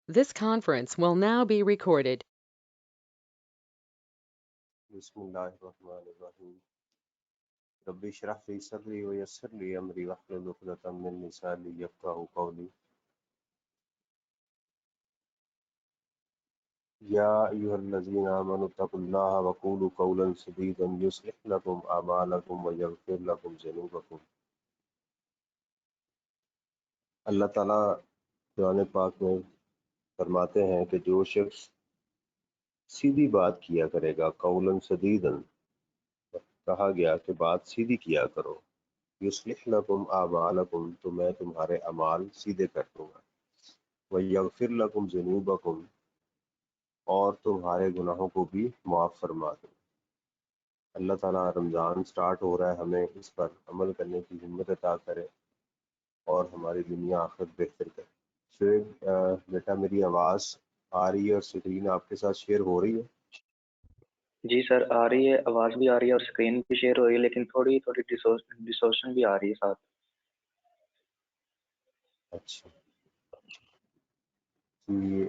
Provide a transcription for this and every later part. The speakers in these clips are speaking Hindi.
This conference will now be recorded. बिस्मिल्लाहिर्रहमानिर्रहीम रब्बि इश्रह ली सदरी व यस्सिर ली अमरी वहलुल उक़दतम मिन लिसानी यफ़क़हू क़ौली या अय्युहल्लज़ीना आमनु तक़ुल्लाह व क़ूलू क़ौलन सदीदन युस्लिह लकुम अमालकुम व यग़फ़िर लकुम ज़ुनूबकुम। अल्लाह ताला कुरान पाक में फरमाते हैं कि जो शख्स सीधी बात किया करेगा, क़ौलन सदीदन, कहा गया कि बात सीधी किया करो, युस्लिह लकुम अमालकुम, तो मैं तुम्हारे अमाल सीधे कर दूंगा, व यग़फ़िर लकुम ज़ुनूबकुम, और तुम्हारे गुनाहों को भी माफ़ फरमा दूँ। अल्लाह ताला रमज़ान स्टार्ट हो रहा है, हमें इस पर अमल करने की हिम्मत अता करे और हमारी दुनिया आखिरत बेहतर करे। शुएब बेटा, मेरी आवाज़ आ रही है और स्क्रीन आपके साथ शेयर हो रही है? जी सर, आ रही है, आवाज़ भी आ रही है और स्क्रीन भी शेयर हो रही है, लेकिन थोड़ी थोड़ी डिस्टॉर्शन भी आ रही है साथ। अच्छा जी।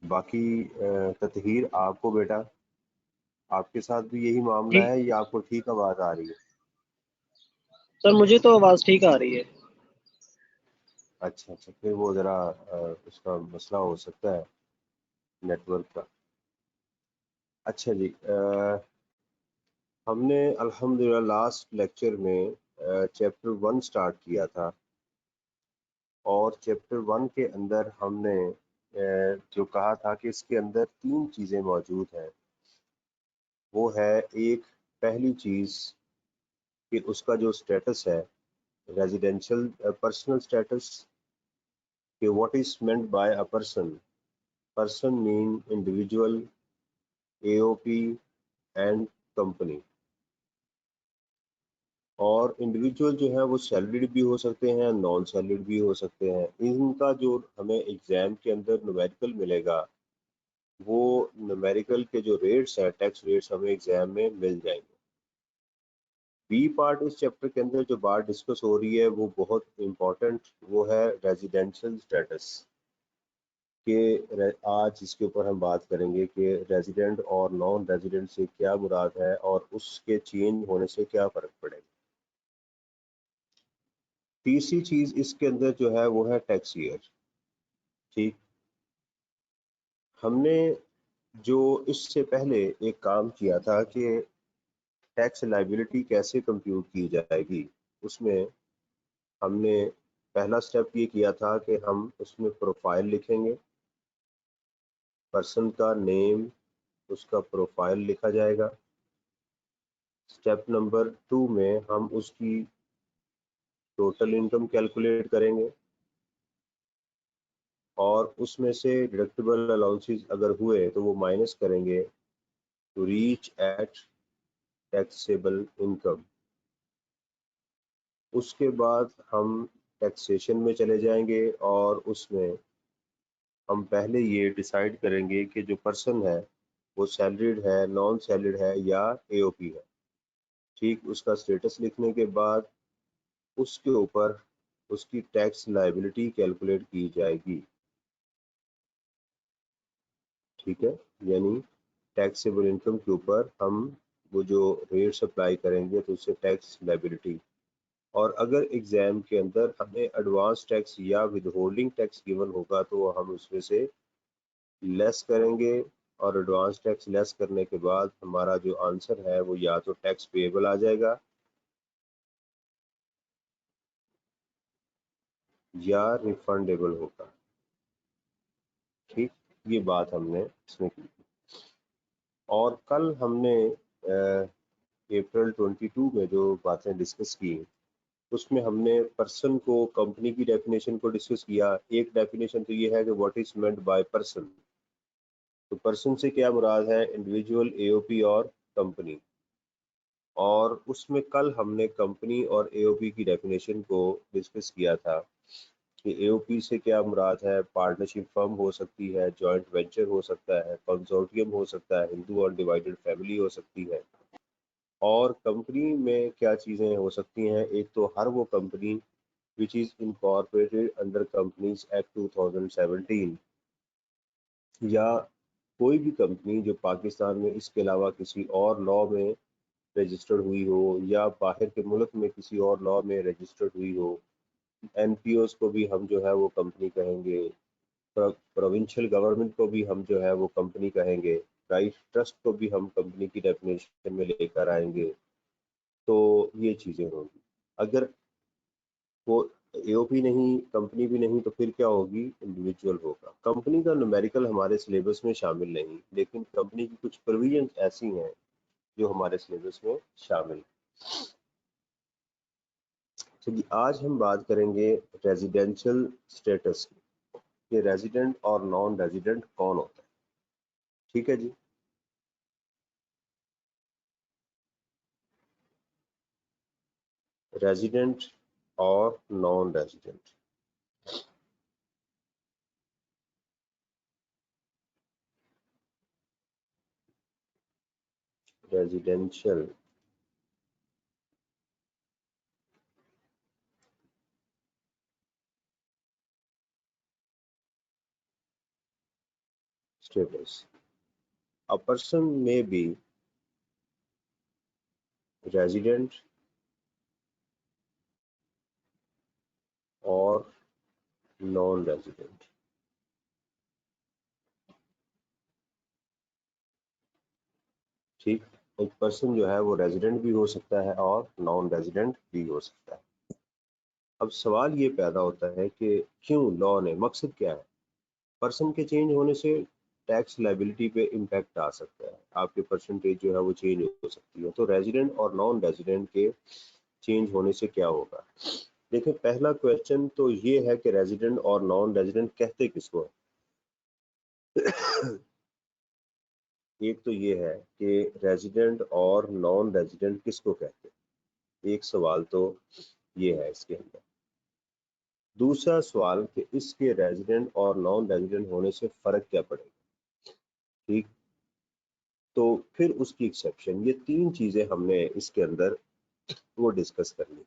बाकी ततहीर, आपको बेटा, आपके साथ भी यही मामला जी है या आपको ठीक आवाज़ आ रही है? सर, मुझे तो आवाज़ ठीक आ रही है। अच्छा, फिर वो ज़रा उसका मसला हो सकता है नेटवर्क का। अच्छा जी, हमने अल्हम्दुलिल्लाह लास्ट लेक्चर में चैप्टर 1 स्टार्ट किया था और चैप्टर 1 के अंदर हमने जो कहा था कि इसके अंदर 3 चीज़ें मौजूद हैं। वो है, एक, पहली चीज़ कि उसका जो स्टेटस है, रेजिडेंशियल पर्सनल स्टेटस, कि what is meant by a person mean individual, AOP and company. और इंडिविजुअल जो है वो सैलरीड भी हो सकते हैं, नॉन सैलरीड भी हो सकते हैं। इनका जो हमें एग्जाम के अंदर न्यूमेरिकल मिलेगा, वो न्यूमेरिकल के जो रेट्स हैं, टैक्स रेट्स, हमें एग्जाम में मिल जाएंगे। बी पार्ट इस चैप्टर के अंदर जो बात डिस्कस हो रही है वो बहुत इम्पोर्टेंट, वो है रेजिडेंशियल स्टेटस के। आज इसके ऊपर हम बात करेंगे कि रेजिडेंट और नॉन रेजिडेंट से क्या मुराद है और उसके चेंज होने से क्या फ़र्क पड़ेगा। तीसरी चीज़ इसके अंदर जो है वो है टैक्स ईयर। ठीक, हमने जो इससे पहले एक काम किया था कि टैक्स लाइबिलिटी कैसे कंप्यूट की जाएगी, उसमें हमने पहला स्टेप ये किया था कि हम उसमें प्रोफाइल लिखेंगे, पर्सन का नेम, उसका प्रोफाइल लिखा जाएगा। स्टेप नंबर 2 में हम उसकी टोटल इनकम कैलकुलेट करेंगे और उसमें से डिडक्टेबल अलाउंसेस अगर हुए तो वो माइनस करेंगे to reach at taxable income. उसके बाद हम टैक्सेशन में चले जाएंगे और उसमें हम पहले ये डिसाइड करेंगे कि जो पर्सन है वो सैलरीड है, नॉन सैलरीड है या एओपी है। ठीक, उसका स्टेटस लिखने के बाद उसके ऊपर उसकी टैक्स लायबिलिटी कैलकुलेट की जाएगी। ठीक है, यानी टैक्सेबल इनकम के ऊपर हम वो जो रेट्स अप्लाई करेंगे तो उससे टैक्स लायबिलिटी। और अगर एग्जाम के अंदर हमें एडवांस टैक्स या विद होल्डिंग टैक्स गिवन होगा तो हम उसमें से लेस करेंगे और एडवांस टैक्स लेस करने के बाद हमारा जो आंसर है वो या तो टैक्स पेएबल आ जाएगा या रिफंडेबल होगा। ठीक, ये बात हमने इसमें की। और कल हमने अप्रैल 22 में जो बातें डिस्कस की, उसमें हमने पर्सन को, कंपनी की डेफिनेशन को डिस्कस किया। एक डेफिनेशन तो ये है कि what is meant by person. तो पर्सन से क्या मुराद है, इंडिविजुअल, एओपी और कंपनी। और उसमें कल हमने कंपनी और एओपी की डेफिनेशन को डिस्कस किया था कि एओपी से क्या मुराद है, पार्टनरशिप फर्म हो सकती है, जॉइंट वेंचर हो सकता है, कंसोर्टियम हो सकता है, हिंदू और डिवाइडेड फैमिली हो सकती है। और कंपनी में क्या चीज़ें हो सकती हैं, एक तो हर वो company which is incorporated under Companies Act 2017, या कोई भी कंपनी जो पाकिस्तान में इसके अलावा किसी और लॉ में रजिस्टर्ड हुई हो या बाहर के मुल्क में किसी और लॉ में रजिस्टर्ड हुई हो, एनपीओस को भी हम जो है वो कंपनी कहेंगे, प्रोविंशियल गवर्नमेंट को भी हम जो है वो कंपनी कहेंगे, राइट, ट्रस्ट को भी हम कंपनी की डेफिनेशन में लेकर आएंगे। तो ये चीज़ें होंगी। अगर वो एओपी नहीं, कंपनी भी नहीं, तो फिर क्या होगी, इंडिविजुअल होगा। कंपनी का न्यूमेरिकल हमारे सिलेबस में शामिल नहीं, लेकिन कंपनी की कुछ प्रोविजन ऐसी हैं जो हमारे सिलेबस में शामिल है। चलिए आज हम बात करेंगे रेजिडेंशियल स्टेटस की, ये रेजिडेंट और नॉन रेजिडेंट कौन होता है। ठीक है जी, रेजिडेंट और non resident. Residential status. A person may be resident or non-resident. ठीक, एक पर्सन जो है वो रेजिडेंट भी हो सकता है और नॉन रेजिडेंट भी हो सकता है। अब सवाल ये पैदा होता है कि क्यों लॉ ने, मकसद क्या है। पर्सन के चेंज होने से टैक्स लाइबिलिटी पे इम्पैक्ट आ सकता है, आपके परसेंटेज जो है वो चेंज हो सकती है। तो रेजिडेंट और नॉन रेजिडेंट के चेंज होने से क्या होगा। देखिए पहला क्वेश्चन तो ये है कि रेजिडेंट और नॉन रेजिडेंट कहते किसको है। एक तो ये है कि रेजिडेंट और नॉन रेजिडेंट किसको कहते हैं, एक सवाल तो ये है इसके अंदर। दूसरा सवाल कि इसके रेजिडेंट और नॉन रेजिडेंट होने से फर्क क्या पड़ेगा। ठीक, तो फिर उसकी एक्सेप्शन, ये तीन चीजें हमने इसके अंदर वो डिस्कस करनी।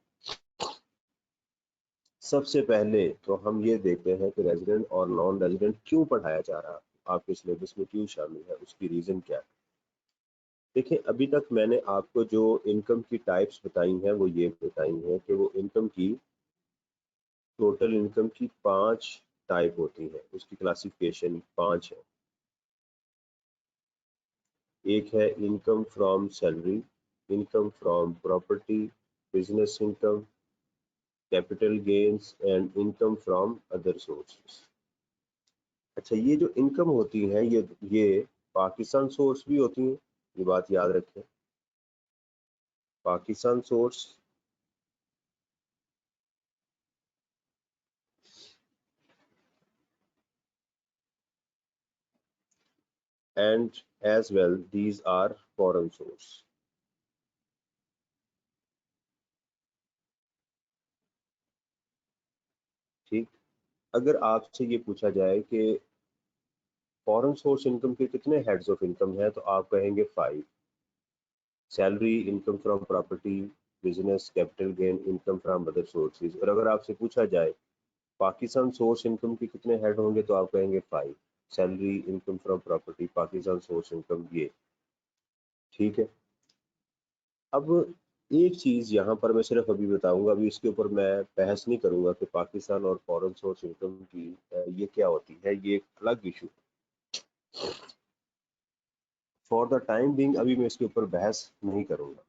सबसे पहले तो हम ये देखते हैं कि रेजिडेंट और नॉन रेजिडेंट क्यों पढ़ाया जा रहा है, आपके सिलेबस में क्यों शामिल है, उसकी रीजन क्या है। देखिए अभी तक मैंने आपको जो इनकम की टाइप्स बताई हैं वो ये बताई हैं कि वो इनकम की, टोटल इनकम की 5 टाइप होती है, उसकी क्लासिफिकेशन 5 है। एक है income from salary, income from property, business income, capital gains and income from other sources. अच्छा, ये जो इनकम होती है ये पाकिस्तान सोर्स भी होती है, ये बात याद रखें। Pakistan source and as well these are foreign source. ठीक, अगर आपसे ये पूछा जाए कि फॉरेन सोर्स इनकम के कितने हेड्स ऑफ इनकम है, तो आप कहेंगे 5। Salary, income from property, business, capital gain, income from other sources. और अगर आपसे पूछा जाए पाकिस्तान सोर्स इनकम के कितने हेड होंगे, तो आप कहेंगे 5। Salary, income from property, Pakistan source income, ये। ठीक है, अब एक चीज यहाँ पर मैं सिर्फ अभी बताऊंगा, अभी इसके ऊपर मैं बहस नहीं करूंगा कि पाकिस्तान और फॉरेन सोर्स इनकम की ये क्या होती है, ये एक अलग issue. For the time being अभी मैं इसके ऊपर बहस नहीं करूंगा।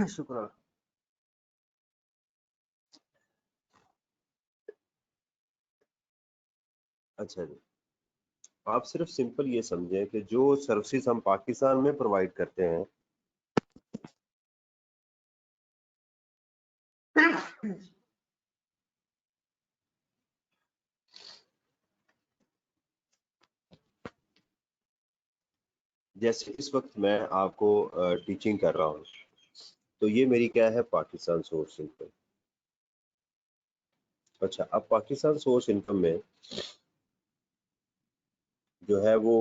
शुक्र। अच्छा जी, आप सिर्फ सिंपल ये समझें कि जो सर्विसेज हम पाकिस्तान में प्रोवाइड करते हैं, जैसे इस वक्त मैं आपको टीचिंग कर रहा हूँ, तो ये मेरी क्या है, पाकिस्तान सोर्स इनकम। अच्छा, अब पाकिस्तान सोर्स इनकम में जो है वो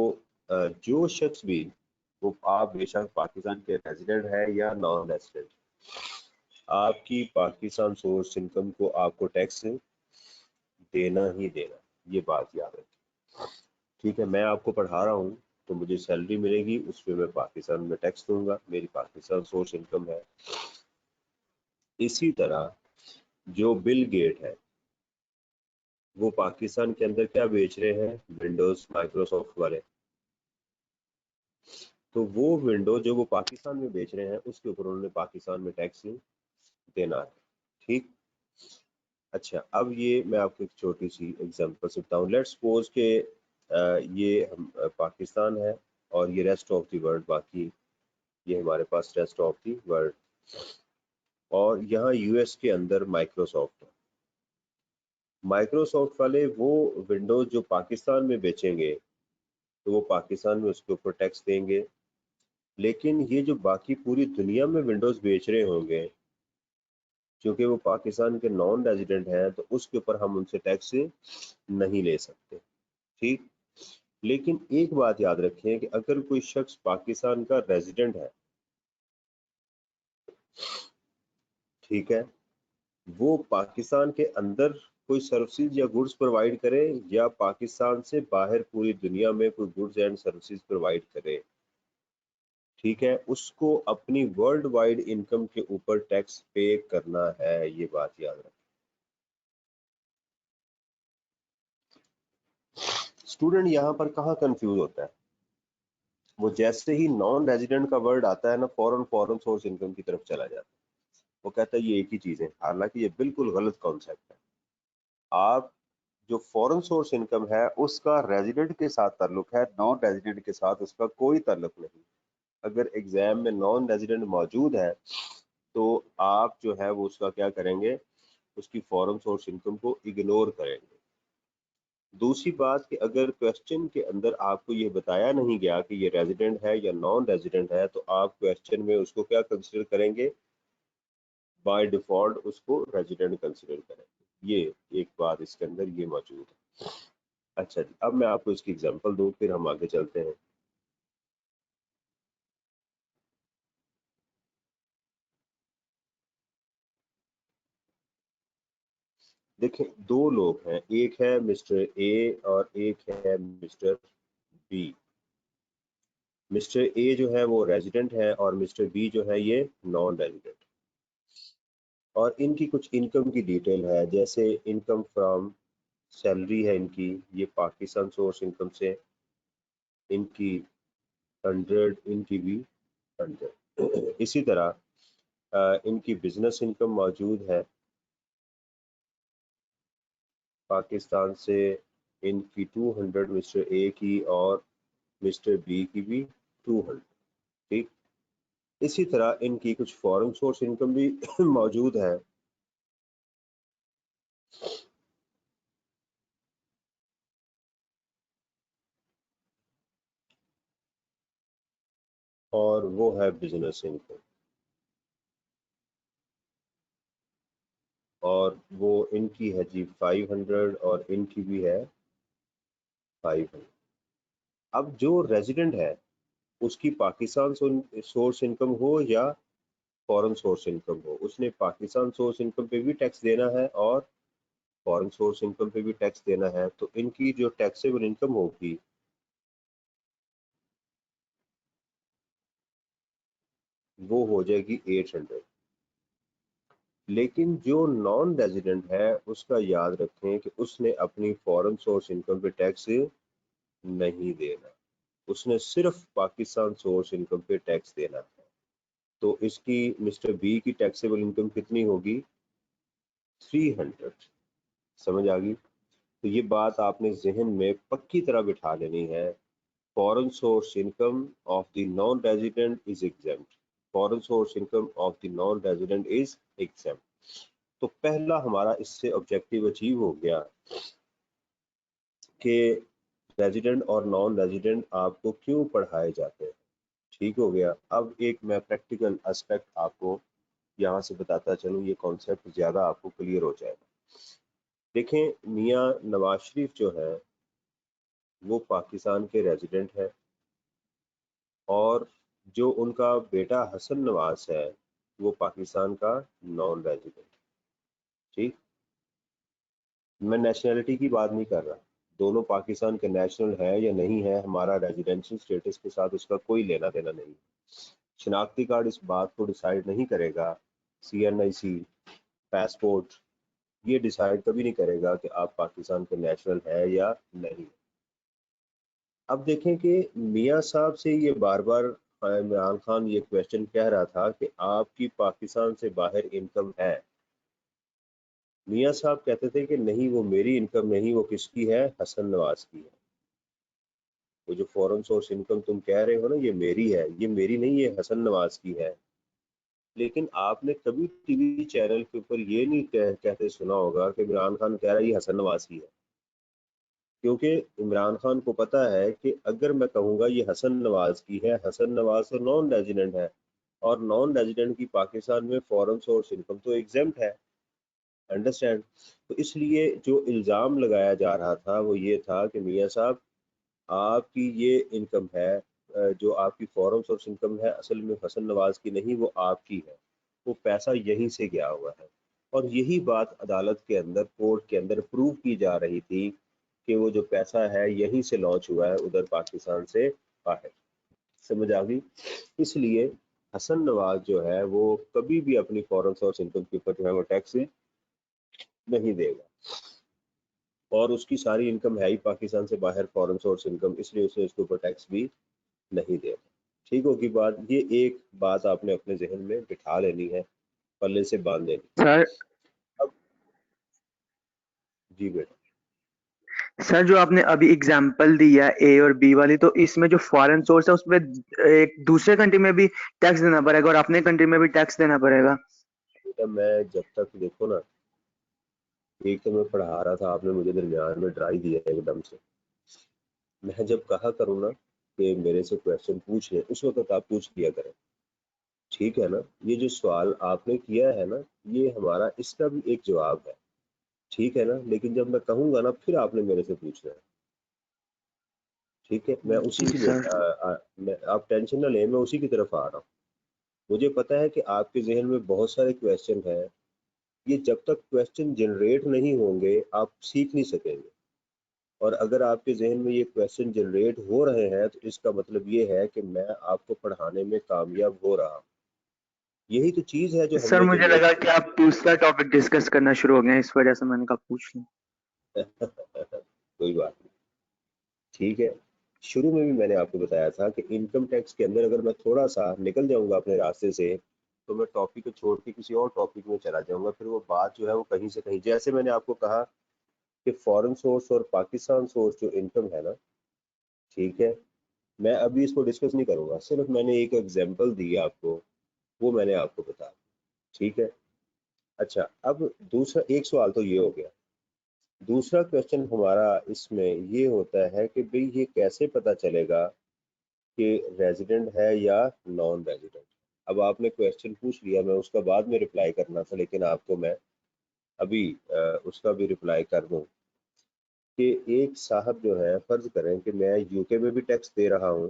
जो शख्स भी वो आप बेशक पाकिस्तान के रेजिडेंट है या नॉन रेजिडेंट, आपकी पाकिस्तान सोर्स इनकम को आपको टैक्स देना ही देना, ये बात याद रखें। ठीक है, मैं आपको पढ़ा रहा हूँ तो मुझे सैलरी मिलेगी, उस पर मैं पाकिस्तान में टैक्स दूंगा, मेरी पाकिस्तान सोर्स इनकम है। इसी तरह जो बिल गेट है वो पाकिस्तान के अंदर क्या बेच रहे हैं, विंडोज माइक्रोसॉफ्ट वाले, तो वो विंडो जो वो पाकिस्तान में बेच रहे हैं उसके ऊपर उन्होंने पाकिस्तान में टैक्स देना है। ठीक, अच्छा, अब ये मैं आपको एक छोटी सी एग्जांपल से बताऊं। लेट्स सपोज के ये हम पाकिस्तान है और ये रेस्ट ऑफ द वर्ल्ड, बाकी ये हमारे पास रेस्ट ऑफ द वर्ल्ड, और यहाँ यूएस के अंदर माइक्रोसॉफ्ट है। माइक्रोसॉफ्ट वाले वो विंडोज जो पाकिस्तान में बेचेंगे तो वो पाकिस्तान में उसके ऊपर टैक्स देंगे, लेकिन ये जो बाकी पूरी दुनिया में विंडोज बेच रहे होंगे क्योंकि वो पाकिस्तान के नॉन रेजिडेंट हैं तो उसके ऊपर हम उनसे टैक्स नहीं ले सकते। ठीक, लेकिन एक बात याद रखें कि अगर कोई शख्स पाकिस्तान का रेजिडेंट है, ठीक है, वो पाकिस्तान के अंदर कोई सर्विसेज या गुड्स प्रोवाइड करे या पाकिस्तान से बाहर पूरी दुनिया में कोई गुड्स एंड सर्विसेज प्रोवाइड करे, ठीक है, उसको अपनी वर्ल्ड वाइड इनकम के ऊपर टैक्स पे करना है, ये बात याद रखें। स्टूडेंट यहाँ पर कहाँ कंफ्यूज होता है, वो जैसे ही नॉन रेजिडेंट का वर्ड आता है ना, फॉरेन सोर्स इनकम की तरफ चला जाता है, वो कहता है ये एक ही चीज है, हालांकि ये बिल्कुल गलत कॉन्सेप्ट है। आप जो फॉरेन सोर्स इनकम है उसका रेजिडेंट के साथ ताल्लुक है, नॉन रेजिडेंट के साथ उसका कोई ताल्लुक नहीं। अगर एग्जाम में नॉन रेजिडेंट मौजूद है तो आप जो है वो उसका क्या करेंगे, उसकी फॉरेन सोर्स इनकम को इग्नोर करेंगे। दूसरी बात कि अगर क्वेश्चन के अंदर आपको ये बताया नहीं गया कि ये रेजिडेंट है या नॉन रेजिडेंट है तो आप क्वेश्चन में उसको क्या कंसिडर करेंगे, बाय डिफॉल्ट उसको रेजिडेंट कंसिडर करेंगे। ये एक बात इसके अंदर ये मौजूद है। अच्छा जी, अब मैं आपको इसकी एग्जांपल दूं फिर हम आगे चलते हैं। देखें, दो लोग हैं, एक है मिस्टर ए और एक है मिस्टर बी। मिस्टर ए जो है वो रेजिडेंट है और मिस्टर बी जो है ये नॉन रेजिडेंट, और इनकी कुछ इनकम की डिटेल है, जैसे इनकम फ्रॉम सैलरी है इनकी, ये पाकिस्तान सोर्स इनकम से इनकी 100, इनकी भी 100। इसी तरह इनकी बिजनेस इनकम मौजूद है पाकिस्तान से, इनकी 200 मिस्टर ए की और मिस्टर बी की भी 200। ठीक, इसी तरह इनकी कुछ फॉरेन सोर्स इनकम भी मौजूद है, और वो है बिजनेस इनकम, और वो इनकी है जी 500 और इनकी भी है 500। अब जो रेजिडेंट है उसकी पाकिस्तान सोर्स इनकम हो या फॉरेन सोर्स इनकम हो, उसने पाकिस्तान सोर्स इनकम पे भी टैक्स देना है और फॉरेन सोर्स इनकम पे भी टैक्स देना है। तो इनकी जो टैक्सेबल इनकम होगी वो हो जाएगी 800। लेकिन जो नॉन रेजिडेंट है उसका याद रखें कि उसने अपनी फॉरेन सोर्स इनकम पे टैक्स नहीं देना, उसने सिर्फ पाकिस्तान सोर्स इनकम पे टैक्स देना है। तो इसकी मिस्टर बी की टैक्सेबल इनकम कितनी होगी, 300। समझ आ गई? तो ये बात आपने जहन में पक्की तरह बिठा लेनी है, foreign source income of the non resident is exempt, foreign source income of the non resident is exempt. तो पहला हमारा इससे ऑब्जेक्टिव अचीव हो गया कि रेजिडेंट और नॉन रेजिडेंट आपको क्यों पढ़ाए जाते हैं। ठीक हो गया। अब एक मैं प्रैक्टिकल एस्पेक्ट आपको यहाँ से बताता चलूँ, ये कॉन्सेप्ट ज़्यादा आपको क्लियर हो जाएगा। देखें, मियाँ नवाज शरीफ जो है वो पाकिस्तान के रेजिडेंट है, और जो उनका बेटा हसन नवाज है वो पाकिस्तान का नॉन रेजिडेंट। ठीक, मैं नेशनैलिटी की बात नहीं कर रहा, दोनों पाकिस्तान के नेशनल है या नहीं है, हमारा रेजिडेंशियल स्टेटस के साथ उसका कोई लेना देना नहीं। शनाख्ती कार्ड इस बात को डिसाइड नहीं करेगा, CNIC, पासपोर्ट ये डिसाइड कभी नहीं करेगा कि आप पाकिस्तान के नेशनल है या नहीं। अब देखें कि मियाँ साहब से ये बार बार इमरान खान ये क्वेश्चन कह रहा था कि आपकी पाकिस्तान से बाहर इनकम है। मियाँ साहब कहते थे कि नहीं वो मेरी इनकम नहीं, वो किसकी है, हसन नवाज की है। वो जो फॉरेन सोर्स इनकम तुम कह रहे हो ना ये मेरी है, ये मेरी नहीं, ये हसन नवाज की है। लेकिन आपने कभी टीवी चैनल के ऊपर ये नहीं कहते सुना होगा कि इमरान खान कह रहा है ये हसन नवाज की है, क्योंकि इमरान खान को पता है कि अगर मैं कहूँगा ये हसन नवाज की है, हसन नवाज तो नॉन रेजिडेंट है और नॉन रेजिडेंट की पाकिस्तान में फॉरेन सोर्स इनकम तो एग्जेम्प्ट है। अंडरस्टैंड? तो इसलिए जो इल्ज़ाम लगाया जा रहा था वो ये था कि मियाँ साहब आपकी ये इनकम है, जो आपकी फॉरेन सोर्स इनकम है असल में हसन नवाज की नहीं, वो आपकी है, वो पैसा यहीं से गया हुआ है। और यही बात अदालत के अंदर, कोर्ट के अंदर प्रूव की जा रही थी कि वो जो पैसा है यहीं से लॉन्च हुआ है, उधर पाकिस्तान से बाहर। समझ आ गई? इसलिए हसन नवाज जो है वो कभी भी अपनी फॉरेन सोर्स इनकम के ऊपर जो है वो टैक्स नहीं देगा, और उसकी सारी इनकम है ही पाकिस्तान से बाहर फॉरेन सोर्स इनकम, इसलिए उसे इसके ऊपर टैक्स भी नहीं देगा। ठीक होगी बात? ये एक बात आपने अपने जहन में बिठा लेनी है, पल्ले से बांध देनी। सर अब जी बेटा, सर जो आपने अभी एग्जांपल दिया ए और बी वाली, तो इसमें जो फॉरेन सोर्स है उसमें एक दूसरे कंट्री में भी टैक्स देना पड़ेगा और अपने कंट्री में भी टैक्स देना पड़ेगा। बेटा मैं जब तक देखो ना, एक तो मैं पढ़ा रहा था, आपने मुझे दरमियान में ड्राई दिया एकदम से। मैं जब कहा करूँ ना कि मेरे से क्वेश्चन पूछ लें, उस वक्त आप पूछ लिया करें। ठीक है ना? ये जो सवाल आपने किया है ना, ये हमारा इसका भी एक जवाब है। ठीक है ना? लेकिन जब मैं कहूँगा ना फिर आपने मेरे से पूछना है। ठीक है, मैं उसी जी की सर। आप टेंशन ना लें, मैं उसी की तरफ आ रहा हूँ। मुझे पता है कि आपके जहन में बहुत सारे क्वेश्चन हैं, ये जब तक क्वेश्चन जनरेट नहीं होंगे आप सीख नहीं सकेंगे। और अगर आपके जहन में ये क्वेश्चन जनरेट हो रहे हैं तो इसका मतलब ये है कि मैं आपको पढ़ाने में कामयाब हो रहा हूँ। यही तो चीज़ है जो सर हमने मुझे जनरेट लगा कि आप दूसरा टॉपिक डिस्कस करना शुरू हो गए, इस वजह से मैंने कहा पूछ लूं। कोई बात नहीं, ठीक है। शुरू में भी मैंने आपको बताया था कि इनकम टैक्स के अंदर अगर मैं थोड़ा सा निकल जाऊंगा अपने रास्ते से तो मैं टॉपिक को छोड़ के किसी और टॉपिक में चला जाऊंगा, फिर वो बात जो है वो कहीं से कहीं, जैसे मैंने आपको कहा कि फॉरेन सोर्स और पाकिस्तान सोर्स जो इनकम है ना, ठीक है, मैं अभी इसको डिस्कस नहीं करूंगा, सिर्फ मैंने एक एग्जांपल दी आपको, वो मैंने आपको बताया। ठीक है? अच्छा, अब दूसरा एक सवाल तो ये हो गया। दूसरा क्वेश्चन हमारा इसमें ये होता है कि भाई ये कैसे पता चलेगा कि रेजिडेंट है या नॉन रेजिडेंट। अब आपने क्वेश्चन पूछ लिया, मैं उसका बाद में रिप्लाई करना था, लेकिन आपको मैं अभी उसका भी रिप्लाई कर दूं कि एक साहब जो है, फर्ज करें कि मैं यूके में भी टैक्स दे रहा हूं,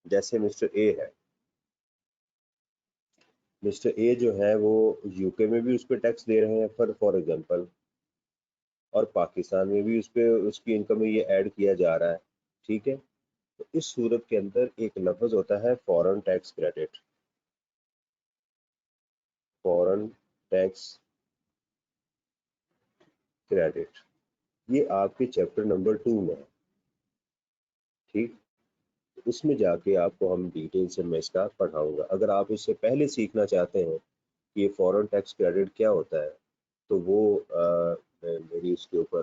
जैसे मिस्टर ए है, मिस्टर ए जो है वो यूके में भी उस पर टैक्स दे रहे हैं फॉर एग्जांपल, और पाकिस्तान में भी उस पर उसकी इनकम में ये ऐड किया जा रहा है। ठीक है? तो इस सूरत के अंदर एक लफ्ज होता है foreign tax credit. Foreign tax credit, ये आपके चैप्टर नंबर 2 में है। ठीक, उसमें जाके आपको हम डिटेल से मैं इसका पढ़ाऊंगा। अगर आप इससे पहले सीखना चाहते हैं कि ये फॉरेन टैक्स क्रेडिट क्या होता है, तो वो मेरी उसके ऊपर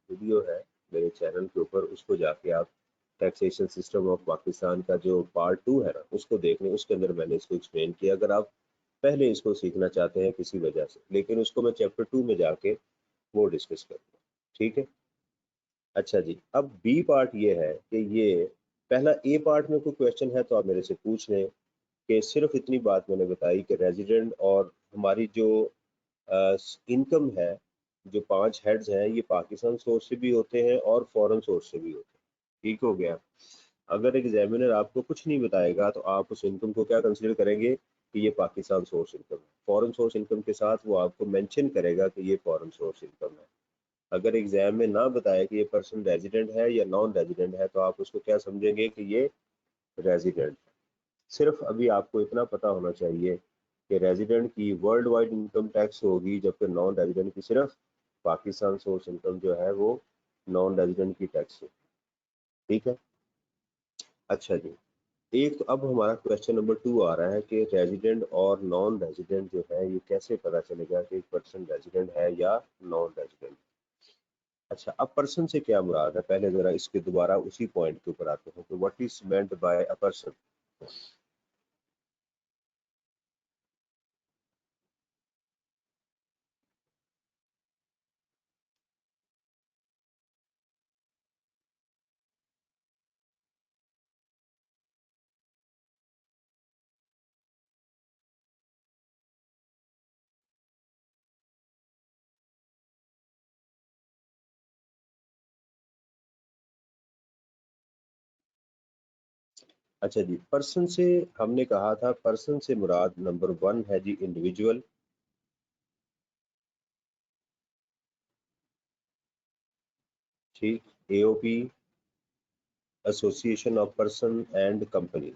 वीडियो है मेरे चैनल के ऊपर, उसको जाके आप टैक्सेशन सिस्टम ऑफ पाकिस्तान का जो पार्ट 2 है ना उसको देख लें, उसके अंदर मैंने इसको एक्सप्लेन किया। अगर आप पहले इसको सीखना चाहते हैं किसी वजह से, लेकिन उसको मैं चैप्टर 2 में जाके वो डिस्कस करूँगा। ठीक है? अच्छा जी, अब बी पार्ट ये है कि ये पहला ए पार्ट में कोई क्वेश्चन है तो आप मेरे से पूछ लें कि सिर्फ इतनी बात मैंने बताई कि रेजिडेंट और हमारी जो इनकम है, जो 5 हेड्स हैं, ये पाकिस्तान सोर्स से भी होते हैं और फॉरेन सोर्स से भी होते हैं। ठीक हो गया? अगर एग्जामिनर आपको कुछ नहीं बताएगा तो आप उस इनकम को क्या कंसिडर करेंगे कि ये पाकिस्तान सोर्स इनकम है। फॉरेन सोर्स इनकम के साथ वो आपको मेंशन करेगा कि ये फॉरेन सोर्स इनकम है। अगर एग्जाम में ना बताया कि ये पर्सन रेजिडेंट है या नॉन रेजिडेंट है तो आप उसको क्या समझेंगे कि ये रेजिडेंट है। सिर्फ अभी आपको इतना पता होना चाहिए कि रेजिडेंट की वर्ल्ड वाइड इनकम टैक्स होगी, जबकि नॉन रेजिडेंट की सिर्फ पाकिस्तान सोर्स इनकम जो है वो नॉन रेजिडेंट की टैक्स होगी। ठीक है, अच्छा जी, एक तो अब हमारा क्वेश्चन नंबर 2 आ रहा है कि रेजिडेंट और नॉन रेजिडेंट जो है ये कैसे पता चलेगा कि एक पर्सन रेजिडेंट है या नॉन रेजिडेंट। अच्छा, अब पर्सन से क्या मुराद है, पहले जरा इसके दोबारा उसी पॉइंट के ऊपर आते हैं कि what is meant by a person. अच्छा जी, पर्सन से हमने कहा था, पर्सन से मुराद नंबर 1 है जी इंडिविजुअल, ठीक, AOP association of person and company.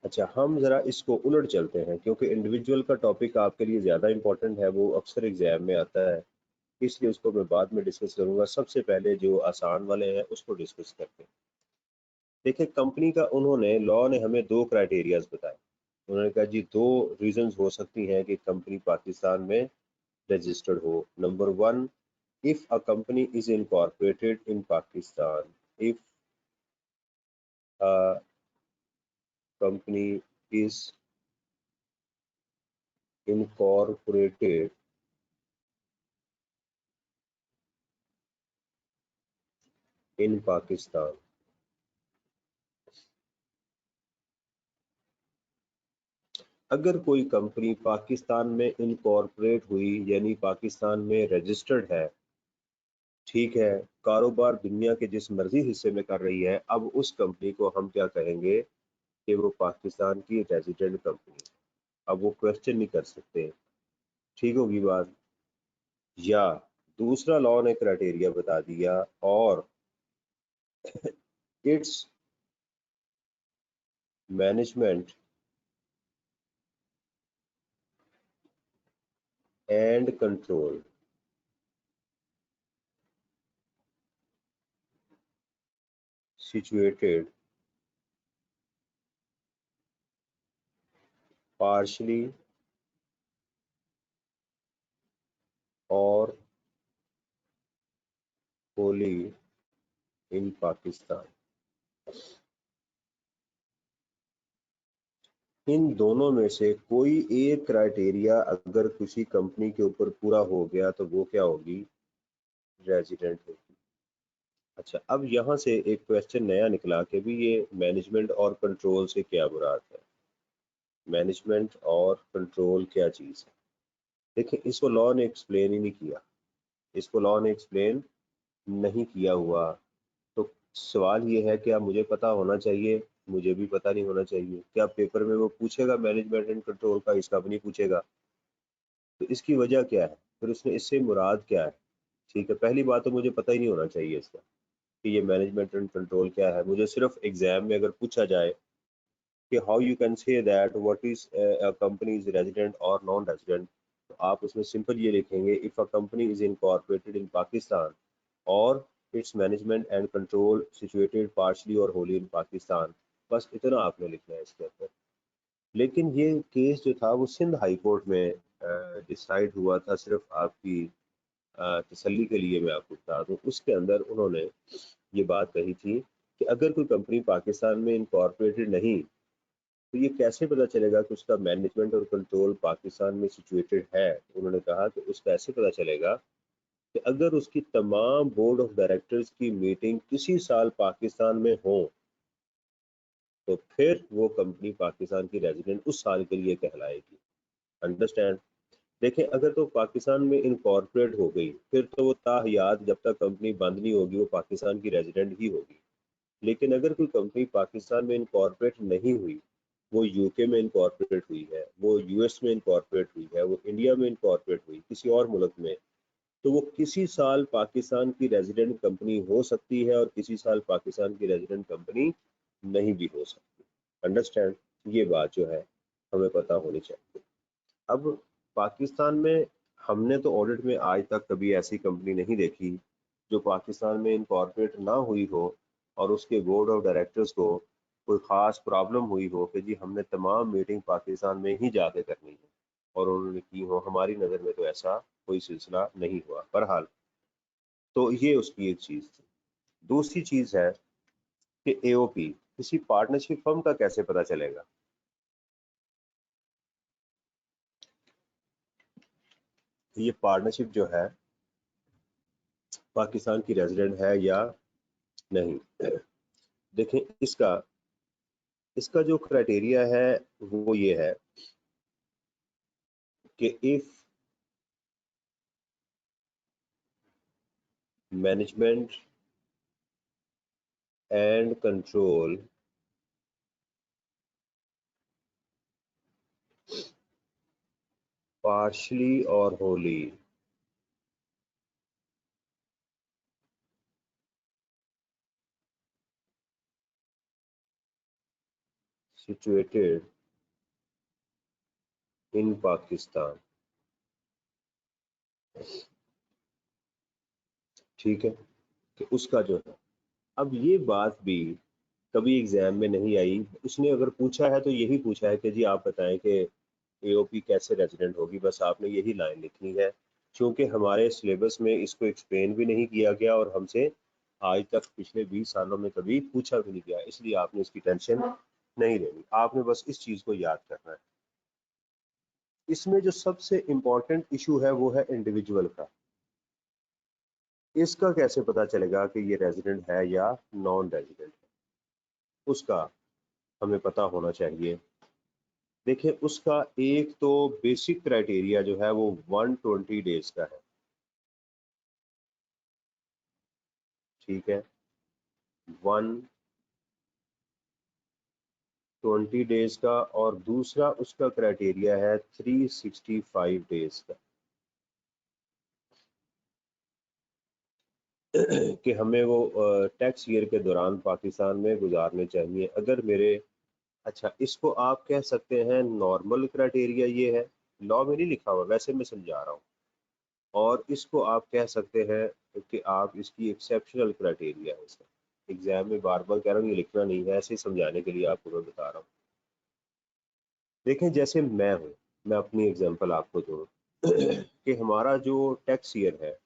अच्छा, हम जरा इसको उलट चलते हैं क्योंकि इंडिविजुअल का टॉपिक आपके लिए ज़्यादा इंपॉर्टेंट है, वो अक्सर एग्जाम में आता है, इसलिए उसको मैं बाद में डिस्कस करूंगा। सबसे पहले जो आसान वाले हैं उसको डिस्कस करते हैं। देखिए, कंपनी का उन्होंने लॉ ने हमें 2 क्राइटेरियाज बताए। उन्होंने कहा जी 2 रीजंस हो सकती हैं कि कंपनी पाकिस्तान में रजिस्टर्ड हो। Number 1, if a company is incorporated in Pakistan, if a company is incorporated in Pakistan। अगर कोई कंपनी पाकिस्तान में इनकॉर्पोरेट हुई यानी पाकिस्तान में रजिस्टर्ड है, ठीक है, कारोबार दुनिया के जिस मर्जी हिस्से में कर रही है, अब उस कंपनी को हम क्या कहेंगे कि वो पाकिस्तान की रेजिडेंट कंपनी है। अब वो क्वेश्चन नहीं कर सकते, ठीक होगी बात। या दूसरा लॉ ने क्राइटेरिया बता दिया, और its management and control situated partially or wholly in Pakistan। इन दोनों में से कोई एक क्राइटेरिया अगर किसी कंपनी के ऊपर पूरा हो गया तो वो क्या होगी, रेजिडेंट होगी। अच्छा, अब यहाँ से एक क्वेश्चन नया निकला कि भी ये मैनेजमेंट और कंट्रोल से क्या मुराद है। मैनेजमेंट और कंट्रोल क्या चीज़ है। देखिए, इसको लॉ ने एक्सप्लेन ही नहीं किया, इसको लॉ ने एक्सप्लेन नहीं किया हुआ। तो सवाल ये है, क्या मुझे पता होना चाहिए, मुझे भी पता नहीं होना चाहिए। क्या पेपर में वो पूछेगा मैनेजमेंट एंड कंट्रोल का हिस्सा भी नहीं पूछेगा, तो इसकी वजह क्या है, फिर उसने इससे मुराद क्या है। ठीक है, पहली बात तो मुझे पता ही नहीं होना चाहिए इसका कि ये मैनेजमेंट एंड कंट्रोल क्या है। मुझे सिर्फ एग्जाम में अगर पूछा जाए कि how you can say that what is a company is resident और नॉन रेजिडेंट, तो आप उसमें सिंपल ये लिखेंगे, if a company is incorporated in Pakistan और its management and control situated partially or wholly इन पाकिस्तान। बस इतना आपने लिखना है इसके अंदर। लेकिन ये केस जो था वो सिंध हाई कोर्ट में डिसाइड हुआ था, सिर्फ आपकी तसल्ली के लिए मैं आपको बता दूं। उसके अंदर उन्होंने ये बात कही थी कि अगर कोई कंपनी पाकिस्तान में इनकॉर्पोरेटेड नहीं, तो ये कैसे पता चलेगा कि उसका मैनेजमेंट और कंट्रोल पाकिस्तान में सिचुएटेड है। उन्होंने कहा कि उसका ऐसे पता चलेगा कि अगर उसकी तमाम बोर्ड ऑफ डायरेक्टर्स की मीटिंग किसी साल पाकिस्तान में हो तो फिर वो कंपनी पाकिस्तान की रेजिडेंट उस साल के लिए कहलाएगी। अंडरस्टैंड। देखें, अगर तो पाकिस्तान में इनकॉर्पोरेट हो गई फिर तो वो ताहयात जब तक कंपनी बंद नहीं होगी वो पाकिस्तान की रेजिडेंट ही होगी। लेकिन अगर कोई कंपनी पाकिस्तान में इनकॉर्पोरेट नहीं हुई, वो यूके में इनकॉर्पोरेट हुई है, वो यूएस में इनकॉर्पोरेट हुई है, वो इंडिया में इनकॉर्पोरेट हुई किसी और मुल्क में, तो वो किसी साल पाकिस्तान की रेजिडेंट कंपनी हो सकती है और किसी साल पाकिस्तान की रेजिडेंट कंपनी नहीं भी हो सकती। अंडरस्टैंड? ये बात जो है हमें पता होनी चाहिए। अब पाकिस्तान में हमने तो ऑडिट में आज तक कभी ऐसी कंपनी नहीं देखी जो पाकिस्तान में इनकॉर्पोरेट ना हुई हो और उसके बोर्ड ऑफ डायरेक्टर्स को कोई ख़ास प्रॉब्लम हुई हो कि जी हमने तमाम मीटिंग पाकिस्तान में ही जाके करनी है और उन्होंने की हो। हमारी नज़र में तो ऐसा कोई सिलसिला नहीं हुआ। बहरहाल, तो ये उसकी एक चीज़ थी। दूसरी चीज़ है कि एओपी किसी पार्टनरशिप फर्म का कैसे पता चलेगा? ये पार्टनरशिप जो है पाकिस्तान की रेजिडेंट है या नहीं। देखें, इसका जो क्राइटेरिया है वो ये है कि if management and control partially or wholly situated in Pakistan, ठीक है, कि उसका जो है, अब ये बात भी कभी एग्जाम में नहीं आई। उसने अगर पूछा है तो यही पूछा है कि जी आप बताएं कि एओपी कैसे रेजिडेंट होगी, बस आपने यही लाइन लिखनी है। क्योंकि हमारे सिलेबस में इसको एक्सप्लेन भी नहीं किया गया और हमसे आज तक पिछले 20 सालों में कभी पूछा भी नहीं गया, इसलिए आपने इसकी टेंशन नहीं लेनी। आपने बस इस चीज़ को याद करना है। इसमें जो सबसे इम्पोर्टेंट इशू है वो है इंडिविजुअल का। इसका कैसे पता चलेगा कि ये रेजिडेंट है या नॉन रेजिडेंट है, उसका हमें पता होना चाहिए। देखिए, उसका एक तो बेसिक क्राइटेरिया जो है वो 120 डेज का है, ठीक है, 120 डेज का। और दूसरा उसका क्राइटेरिया है 365 डेज का कि हमें वो टैक्स ईयर के दौरान पाकिस्तान में गुजारने चाहिए। अगर मेरे, अच्छा, इसको आप कह सकते हैं नॉर्मल क्राइटेरिया, ये है, लॉ में नहीं लिखा हुआ, वैसे मैं समझा रहा हूँ। और इसको आप कह सकते हैं कि आप इसकी एक्सेप्शनल क्राइटेरिया है। इसका एग्जाम में बार बार कह रहा हूँ, ये लिखना नहीं है, ऐसे ही समझाने के लिए आपको मैं बता रहा हूँ। देखें, जैसे मैं अपनी एग्जांपल आपको दूँ कि हमारा जो टैक्स ईयर है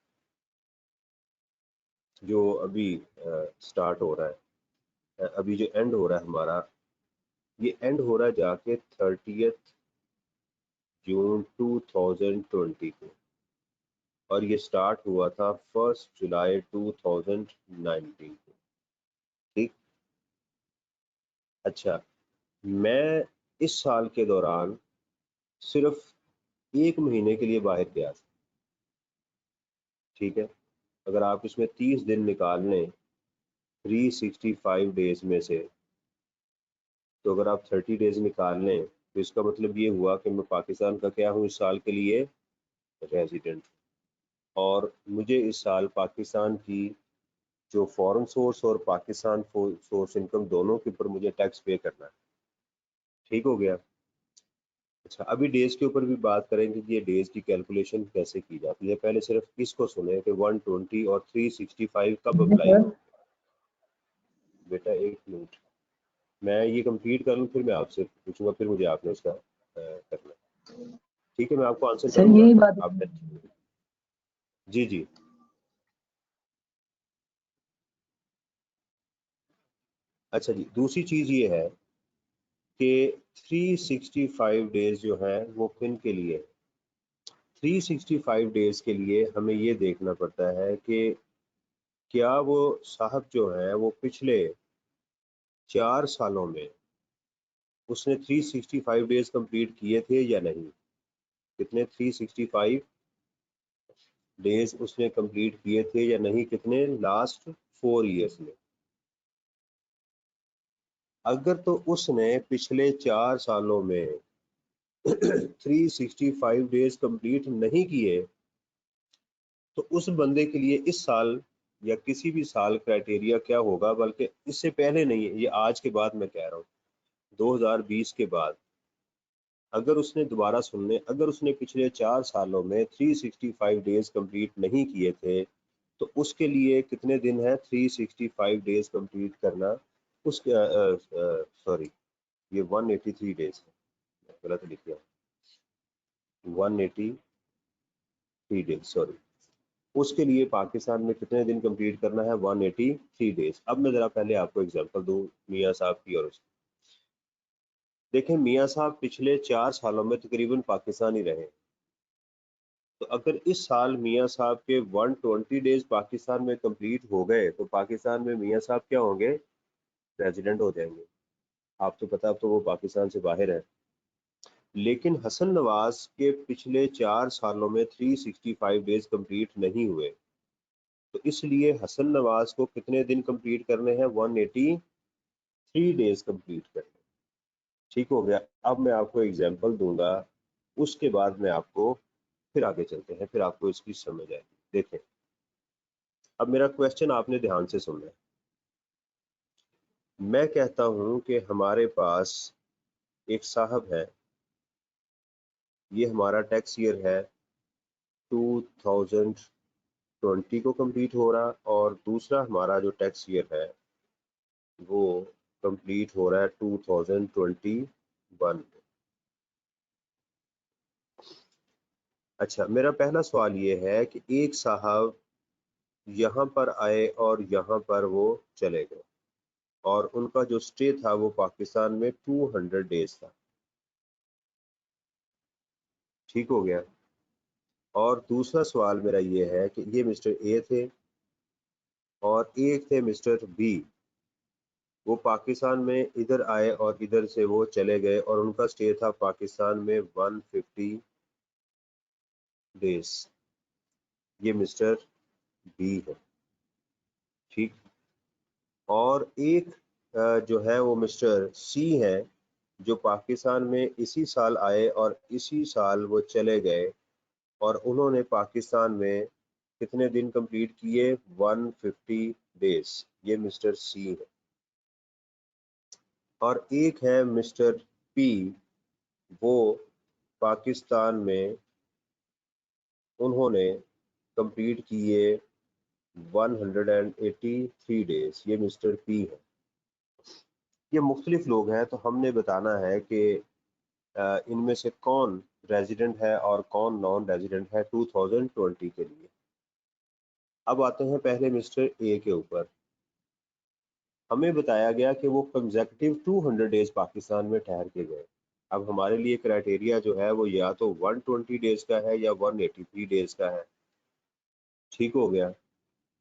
जो अभी स्टार्ट हो रहा है, अभी जो एंड हो रहा है हमारा, ये एंड हो रहा है जाके 30 जून 2020 को, और ये स्टार्ट हुआ था 1 जुलाई 2019 को, ठीक। अच्छा, मैं इस साल के दौरान सिर्फ 1 महीने के लिए बाहर गया था, ठीक है। अगर आप इसमें 30 दिन निकाल लें 365 डेज में से, तो अगर आप 30 डेज निकाल लें तो इसका मतलब ये हुआ कि मैं पाकिस्तान का क्या हूँ इस साल के लिए, रेजिडेंट। और मुझे इस साल पाकिस्तान की जो फॉरेन सोर्स और पाकिस्तान सोर्स इनकम दोनों के ऊपर मुझे टैक्स पे करना है, ठीक हो गया। अच्छा, अभी डेज के ऊपर भी बात करेंगे कि ये डेज की कैलकुलेशन कैसे की जाती है। पहले सिर्फ इसको सुने कि 120 और 365 कब अप्लाई होंगे। बेटा एक मिनट, मैं ये कंप्लीट कर लूँ फिर मैं आपसे पूछूंगा, फिर मुझे आपने उसका करना, ठीक है। मैं आपको आंसर सर करूंगा, यही बात आप जी जी। अच्छा जी, दूसरी चीज़ ये है कि 365 डेज जो है वो किन के लिए, 365 डेज के लिए हमें ये देखना पड़ता है कि क्या वो साहब जो है वो पिछले 4 सालों में उसने 365 डेज कंप्लीट किए थे या नहीं। कितने 365 डेज उसने कंप्लीट किए थे या नहीं, कितने लास्ट 4 ईयर्स में। अगर तो उसने पिछले 4 सालों में 365 डेज कंप्लीट नहीं किए तो उस बंदे के लिए इस साल या किसी भी साल क्राइटेरिया क्या होगा, बल्कि इससे पहले नहीं है, ये आज के बाद मैं कह रहा हूँ, 2020 के बाद। अगर उसने दोबारा सुन लें, अगर उसने पिछले 4 सालों में 365 डेज कंप्लीट नहीं किए थे तो उसके लिए कितने दिन है 365 डेज कंप्लीट करना, उसके सॉरी ये 183 डेज है, गलत लिख दिया, 183 डेज सॉरी। उसके लिए पाकिस्तान में कितने दिन कंप्लीट करना है, 183 डेज। अब मैं जरा पहले आपको एग्जांपल दूं मियाँ साहब की और उसकी। देखें मियाँ साहब पिछले 4 सालों में तकरीबन पाकिस्तान ही रहे, तो अगर इस साल मियाँ साहब के 120 डेज पाकिस्तान में कंप्लीट हो गए तो पाकिस्तान में मियाँ साहब क्या होंगे, रेजिडेंट हो जाएंगे। आप तो पता, अब तो वो पाकिस्तान से बाहर है। लेकिन हसन नवाज के पिछले 4 सालों में 365 डेज कंप्लीट नहीं हुए, तो इसलिए हसन नवाज को कितने दिन कंप्लीट करने हैं, 183 डेज कंप्लीट करने। ठीक हो गया। अब मैं आपको एग्जांपल दूंगा, उसके बाद मैं आपको फिर आगे चलते हैं, फिर आपको इसकी समझ आएगी। देखें अब मेरा क्वेश्चन आपने ध्यान से सुनना है। मैं कहता हूं कि हमारे पास एक साहब है, ये हमारा टैक्स ईयर है 2020 को कंप्लीट हो रहा, और दूसरा हमारा जो टैक्स ईयर है वो कंप्लीट हो रहा है 2021 में। अच्छा, मेरा पहला सवाल ये है कि एक साहब यहाँ पर आए और यहाँ पर वो चले गए, और उनका जो स्टे था वो पाकिस्तान में 200 डेज था। ठीक हो गया। और दूसरा सवाल मेरा ये है कि ये मिस्टर ए थे और एक थे मिस्टर बी, वो पाकिस्तान में इधर आए और इधर से वो चले गए, और उनका स्टे था पाकिस्तान में 150 डेज। ये मिस्टर बी है। ठीक। और एक जो है वो मिस्टर सी है, जो पाकिस्तान में इसी साल आए और इसी साल वो चले गए, और उन्होंने पाकिस्तान में कितने दिन कंप्लीट किए, 150 डेज। ये मिस्टर सी है। और एक है मिस्टर पी, वो पाकिस्तान में उन्होंने कंप्लीट किए 183 डेज। ये मिस्टर पी है। ये मुख्तलिफ लोग हैं, तो हमने बताना है कि इनमें से कौन रेजिडेंट है और कौन नॉन रेजिडेंट है 2020 के लिए। अब आते हैं पहले मिस्टर ए के ऊपर। हमें बताया गया कि वो कंसेक्यूटिव 200 डेज पाकिस्तान में ठहर के गए। अब हमारे लिए क्राइटेरिया जो है वो या तो 120 डेज का है या 183 डेज का है। ठीक हो गया।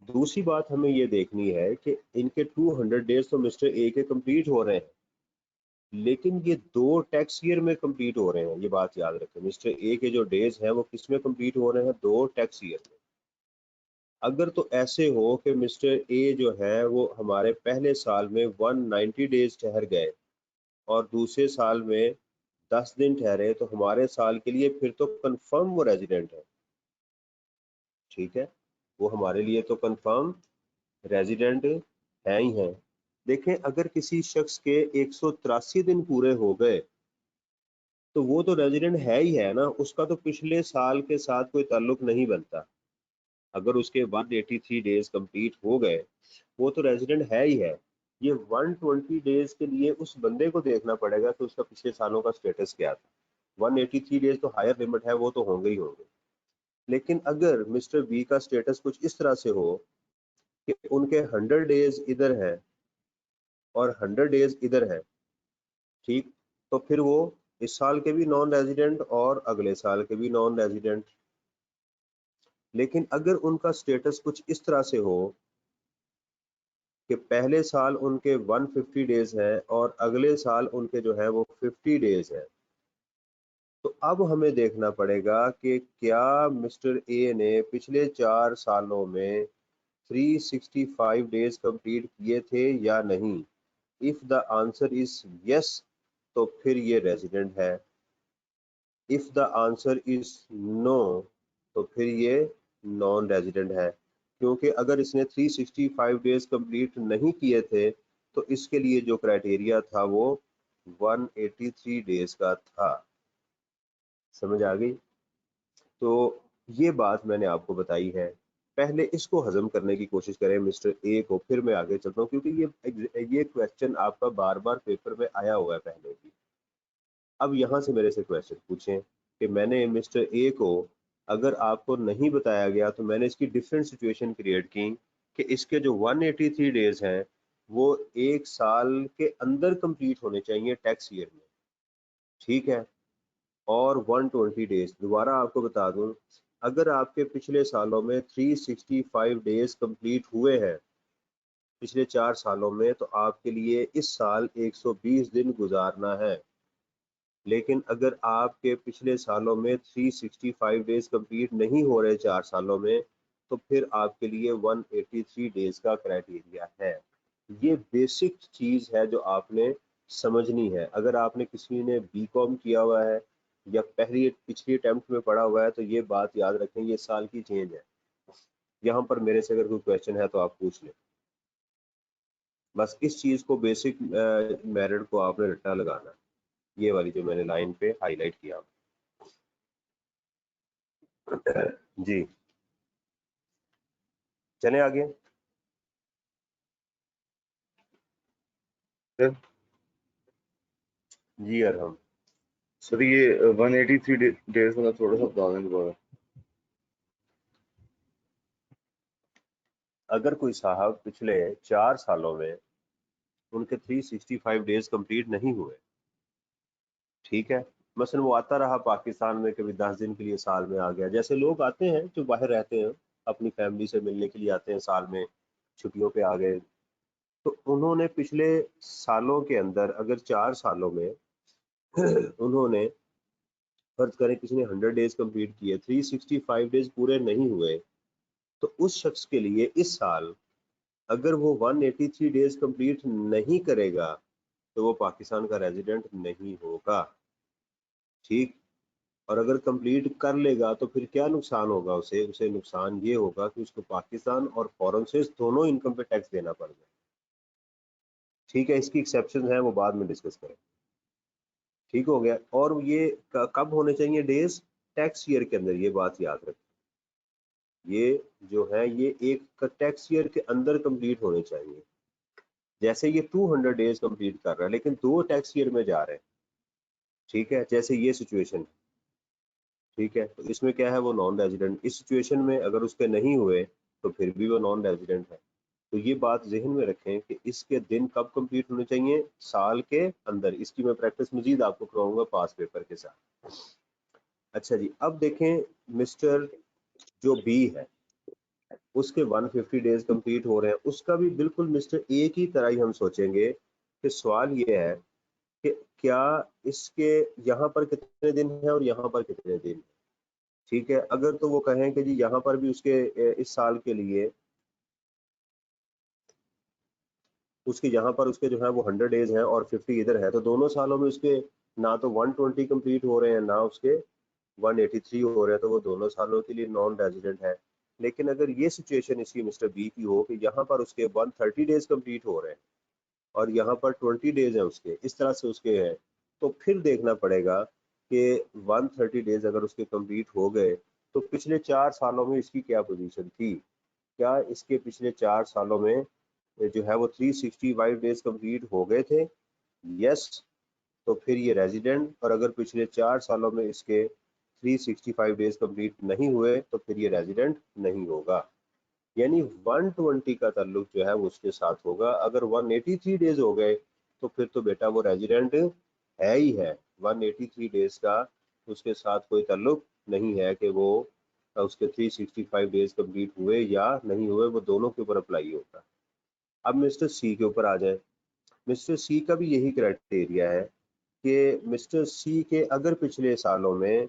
दूसरी बात हमें ये देखनी है कि इनके 200 डेज तो मिस्टर ए के कंप्लीट हो रहे हैं, लेकिन ये 2 टैक्स ईयर में कंप्लीट हो रहे हैं। ये बात याद रखें, मिस्टर ए के जो डेज हैं वो किस में कंप्लीट हो रहे हैं, 2 टैक्स ईयर में। अगर तो ऐसे हो कि मिस्टर ए जो है वो हमारे पहले साल में 190 डेज ठहर गए और दूसरे साल में 10 दिन ठहरे, तो हमारे साल के लिए फिर तो कंफर्म वो रेजिडेंट है। ठीक है, वो हमारे लिए तो कंफर्म रेजिडेंट है ही हैं। देखें, अगर किसी शख्स के 183 दिन पूरे हो गए तो वो तो रेजिडेंट है ही है ना, उसका तो पिछले साल के साथ कोई ताल्लुक नहीं बनता। अगर उसके 183 डेज कंप्लीट हो गए, वो तो रेजिडेंट है ही है। ये 120 डेज के लिए उस बंदे को देखना पड़ेगा कि उसका पिछले सालों का स्टेटस क्या था। 183 डेज तो हायर लिमिट है, वो तो होंगे ही होंगे। लेकिन अगर मिस्टर बी का स्टेटस कुछ इस तरह से हो कि उनके 100 डेज इधर है और 100 डेज इधर है, ठीक, तो फिर वो इस साल के भी नॉन रेजिडेंट और अगले साल के भी नॉन रेजिडेंट। लेकिन अगर उनका स्टेटस कुछ इस तरह से हो कि पहले साल उनके 150 डेज हैं और अगले साल उनके जो है वो 50 डेज है, तो अब हमें देखना पड़ेगा कि क्या मिस्टर ए ने पिछले 4 सालों में 365 डेज कंप्लीट किए थे या नहीं। If the answer is yes तो फिर ये रेजिडेंट है, if the answer is no तो फिर ये नॉन रेजिडेंट है, क्योंकि अगर इसने 365 डेज कंप्लीट नहीं किए थे तो इसके लिए जो क्राइटेरिया था वो 183 डेज का था। समझ आ गई? तो ये बात मैंने आपको बताई है। पहले इसको हजम करने की कोशिश करें मिस्टर ए को, फिर मैं आगे चलता हूँ, क्योंकि ये क्वेश्चन आपका बार बार पेपर में आया हुआ है पहले भी। अब यहाँ से मेरे से क्वेश्चन पूछें कि मैंने मिस्टर ए को, अगर आपको नहीं बताया गया तो मैंने इसकी डिफरेंट सिचुएशन क्रिएट की कि इसके जो 183 डेज हैं वो 1 साल के अंदर कंप्लीट होने चाहिए टैक्स ईयर में, ठीक है। और 120 डेज, दोबारा आपको बता दूं, अगर आपके पिछले सालों में 365 डेज कंप्लीट हुए हैं पिछले 4 सालों में, तो आपके लिए इस साल 120 दिन गुजारना है। लेकिन अगर आपके पिछले सालों में 365 डेज कंप्लीट नहीं हो रहे 4 सालों में, तो फिर आपके लिए 183 डेज का क्राइटेरिया है। ये बेसिक चीज है जो आपने समझनी है। अगर आपने किसी ने बीकॉम किया हुआ है या पिछली अटेम्प्ट में पढ़ा हुआ है तो ये बात याद रखें, ये साल की चेंज है। यहाँ पर मेरे से अगर कोई क्वेश्चन है तो आप पूछ लें। बस इस चीज को, बेसिक मेरिट को आपने रट्टा लगाना, ये वाली जो मैंने लाइन पे हाईलाइट किया। जी चले आगे। सर जी अरहम, सर ये 183 डेज मतलब थोड़ा सा बता दें दोबारा। अगर कोई साहब पिछले 4 सालों में उनके 365 डेज कंप्लीट नहीं हुए, ठीक है, मसलन वो आता रहा पाकिस्तान में, कभी 10 दिन के लिए साल में आ गया, जैसे लोग आते हैं जो बाहर रहते हैं अपनी फैमिली से मिलने के लिए आते हैं, साल में छुट्टियों पे आ गए, तो उन्होंने पिछले सालों के अंदर अगर 4 सालों में उन्होंने, फर्ज करें किसी ने 100 डेज कंप्लीट किए, 365 डेज पूरे नहीं हुए, तो उस शख्स के लिए इस साल अगर वो 183 डेज कंप्लीट नहीं करेगा तो वो पाकिस्तान का रेजिडेंट नहीं होगा, ठीक। और अगर कंप्लीट कर लेगा तो फिर क्या नुकसान होगा उसे? उसे नुकसान ये होगा कि उसको पाकिस्तान और फॉरेन से दोनों इनकम पे टैक्स देना पड़ जाए, ठीक है। इसकी एक्सेप्शन है, वो बाद में डिस्कस करें, ठीक हो गया। और ये कब होने चाहिए डेज? टैक्स ईयर के अंदर, ये बात याद रखें। ये जो है ये एक टैक्स ईयर के अंदर कंप्लीट होने चाहिए। जैसे ये 200 डेज कंप्लीट कर रहा है लेकिन 2 टैक्स ईयर में जा रहे हैं, ठीक है, जैसे ये सिचुएशन, ठीक है, तो इसमें क्या है, वो नॉन रेजिडेंट। इस सिचुएशन में अगर उसके नहीं हुए तो फिर भी वो नॉन रेजिडेंट है। तो ये बात जहन में रखें कि इसके दिन कब कंप्लीट होने चाहिए? साल के अंदर। इसकी मैं प्रैक्टिस मजीद आपको कराऊंगा पास पेपर के साथ। अच्छा जी, अब देखें मिस्टर जो बी है उसके 150 डेज कंप्लीट हो रहे हैं, उसका भी बिल्कुल मिस्टर ए की तरह ही हम सोचेंगे कि सवाल ये है कि क्या इसके यहाँ पर कितने दिन है और यहाँ पर कितने दिन है, ठीक है। अगर तो वो कहें कि जी यहाँ पर भी उसके इस साल के लिए उसके यहाँ पर उसके जो है वो 100 डेज हैं और 50 इधर है, तो दोनों सालों में उसके ना तो 120 कंप्लीट हो रहे हैं ना उसके 183 हो रहे हैं, तो वो दोनों सालों के लिए नॉन रेजिडेंट है। लेकिन अगर ये सिचुएशन इसकी मिस्टर बी की हो कि यहाँ पर उसके 130 डेज कंप्लीट हो रहे हैं और यहाँ पर 20 डेज है उसके, इस तरह से उसके हैं, तो फिर देखना पड़ेगा कि 130 डेज अगर उसके कंप्लीट हो गए तो पिछले 4 सालों में इसकी क्या पोजीशन थी। क्या इसके पिछले 4 सालों में जो है वो 365 डेज कंप्लीट हो गए थे? यस, तो फिर ये रेजिडेंट। और अगर पिछले 4 सालों में इसके 365 डेज कंप्लीट नहीं हुए तो फिर ये रेजिडेंट नहीं होगा। यानी 120 का ताल्लुक जो है वो उसके साथ होगा। अगर 183 डेज हो गए तो फिर तो बेटा वो रेजिडेंट है ही है। 183 डेज का उसके साथ कोई ताल्लुक नहीं है कि वो उसके 365 डेज कंप्लीट हुए या नहीं हुए, वो दोनों के ऊपर अप्लाई होगा। अब मिस्टर सी के ऊपर आ जाए। मिस्टर सी का भी यही क्राइटेरिया है कि मिस्टर सी के अगर पिछले सालों में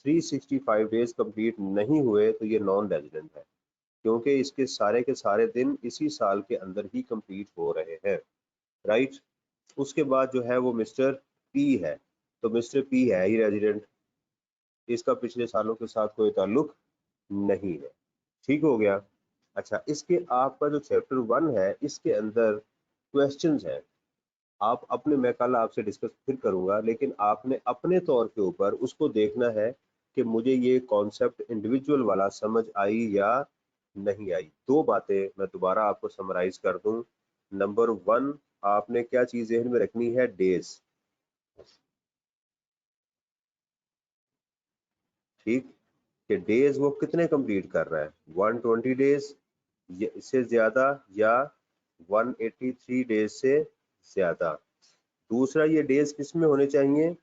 365 डेज कंप्लीट नहीं हुए तो ये नॉन रेजिडेंट है, क्योंकि इसके सारे के सारे दिन इसी साल के अंदर ही कंप्लीट हो रहे हैं, राइट। उसके बाद जो है वो मिस्टर पी है, तो मिस्टर पी है ही रेजिडेंट, इसका पिछले सालों के साथ कोई ताल्लुक नहीं है, ठीक हो गया। अच्छा, इसके आपका जो चैप्टर 1 है इसके अंदर क्वेश्चंस हैं, आप अपने, मैं कल आपसे डिस्कस फिर करूंगा, लेकिन आपने अपने तौर के ऊपर उसको देखना है कि मुझे ये कॉन्सेप्ट इंडिविजुअल वाला समझ आई या नहीं आई। दो बातें मैं दोबारा आपको समराइज कर दूं। नंबर 1, आपने क्या चीज ज़हन में रखनी है, डेज, ठीक, कि डेज वो कितने कंप्लीट कर रहा है, 120 डेज से ज्यादा या 183 डेज से ज्यादा। दूसरा, ये डेज किस में होने चाहिए,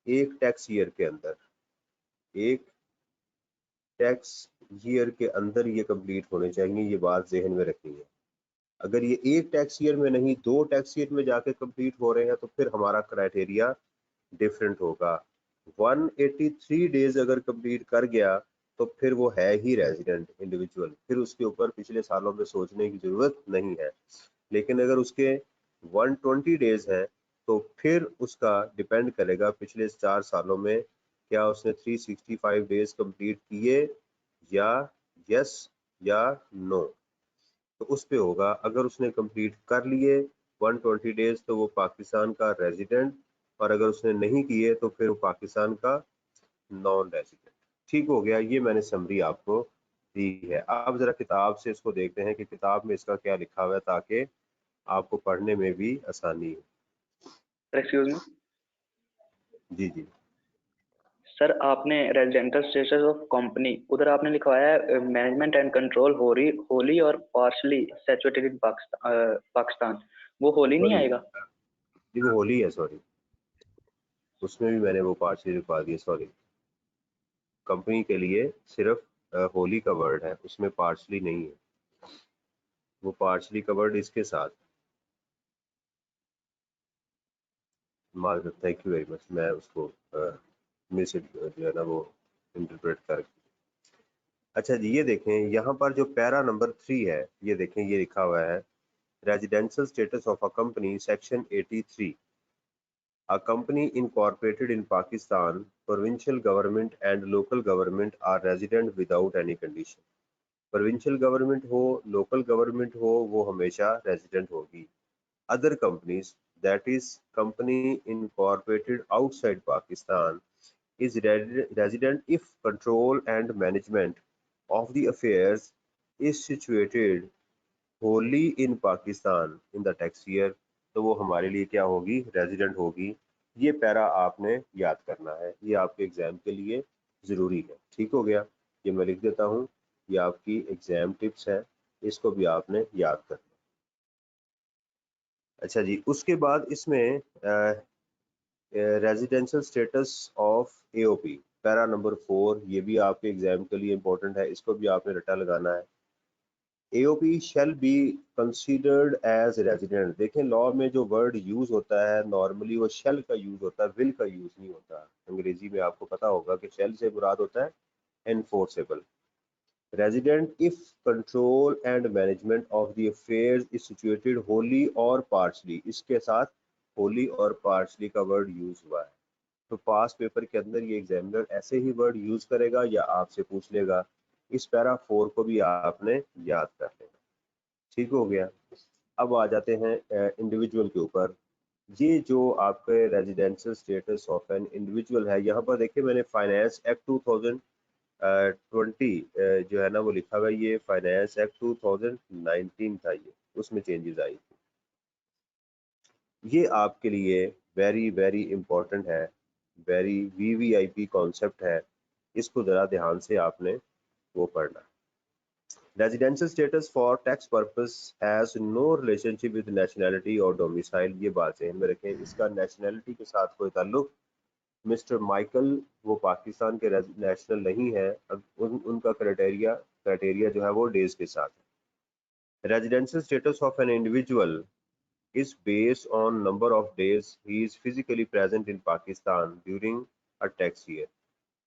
एक टैक्स ईयर के अंदर, एक टैक्स ईयर के अंदर ये कंप्लीट होने चाहिए, ये बात जहन में रखनी है। अगर ये एक टैक्स ईयर में नहीं 2 टैक्स ईयर में जाके कंप्लीट हो रहे हैं तो फिर हमारा क्राइटेरिया डिफरेंट होगा। 183 डेज अगर कंप्लीट कर गया तो फिर वो है ही रेजिडेंट इंडिविजुअल, फिर उसके ऊपर पिछले सालों में सोचने की जरूरत नहीं है। लेकिन अगर उसके 120 डेज है तो फिर उसका डिपेंड करेगा पिछले 4 सालों में क्या उसने 365 डेज कंप्लीट किए या यस या नो, तो उस पे होगा। अगर उसने कंप्लीट कर लिए 120 डेज तो वो पाकिस्तान का रेजिडेंट, और अगर उसने नहीं किए तो फिर वो पाकिस्तान का नॉन रेजिडेंट, ठीक हो गया। ये मैंने समरी आपको दी है। आप जरा किताब से इसको देखते हैं कि किताब में इसका क्या लिखा हुआ है, ताकि आपको पढ़ने में भी आसानी हो। एक्सक्यूज मी जी जी सर, आपने रेजिडेंटल स्टेटस ऑफ कंपनी उधर आपने लिखवाया है मैनेजमेंट एंड कंट्रोल होली और पार्शली सैचुरेटेड इन पाकिस्तान, वो होली नहीं सॉरी आएगा? जी, वो होली है, सॉरी, उसमें भी मैंने वो पार्शली लिखवा दिया, सॉरी। कंपनी के लिए सिर्फ होली का वर्ड है, उसमें पार्शली नहीं है, वो पार्शली का वर्ड इसके साथ। थैंक यू वेरी मच, मैं उसको मिस जो है ना वो इंटरप्रेट कर। अच्छा जी, ये देखें यहाँ पर जो पैरा नंबर 3 है, ये देखें, ये लिखा हुआ है residential status of a company, section 83। A company incorporated in Pakistan, provincial government and local government are resident without any condition. Provincial government हो, लोकल गवर्नमेंट हो, वो हमेशा रेजिडेंट होगी। Other companies, that is company incorporated outside Pakistan, is resident if control and management of the affairs is situated wholly in Pakistan in the tax year, तो वो हमारे लिए क्या होगी, रेजिडेंट होगी। ये पैरा आपने याद करना है, ये आपके एग्जाम के लिए ज़रूरी है, ठीक हो गया। ये मैं लिख देता हूँ, ये आपकी एग्जाम टिप्स है, इसको भी आपने याद करना। अच्छा जी, उसके बाद इसमें residential status of AOP, para number 4, ये भी आपके एग्जाम के लिए इंपॉर्टेंट है, इसको भी आपने रटा लगाना है। AOP shall be considered as resident। देखें, लॉ में जो वर्ड यूज होता है नॉर्मली वो शेल का यूज होता है, विल का यूज नहीं होता। अंग्रेजी में आपको पता होगा कि शेल से मुराद होता है enforceable. Resident if control and management of the affairs is situated Holi और पार्शली, इसके साथ होली और पार्शली का वर्ड यूज हुआ है। तो पास पेपर के अंदर ये एग्जामिनर ऐसे ही वर्ड यूज करेगा या आपसे पूछ लेगा। इस पैरा 4 को भी आपने याद कर लेना, ठीक हो गया। अब आ जाते हैं इंडिविजुअल के ऊपर। ये जो आपके residential status of an individual है, यहाँ पर देखिए मैंने फाइनेंस एक्ट 2020 जो है ना वो लिखा हुआ है, ये फाइनेंस एक्ट 2019 था, ये उसमें चेंजेस आई थी। ये आपके लिए वेरी वेरी इंपॉर्टेंट है, वेरी VVIP कॉन्सेप्ट है, इसको ज़रा ध्यान से आपने वो पढ़ना। Residential status for tax purpose has no relationship with nationality और डोमिसाइल, ये बात ज़हन में रखें, इसका नेशनैलिटी के साथ कोई ताल्लुक। मिस्टर माइकल वो पाकिस्तान के नेशनल नहीं है, उनका क्राइटेरिया जो है वो डेज के साथ है। Residential status of an individual is based on number of days he is physically present in Pakistan during a tax year.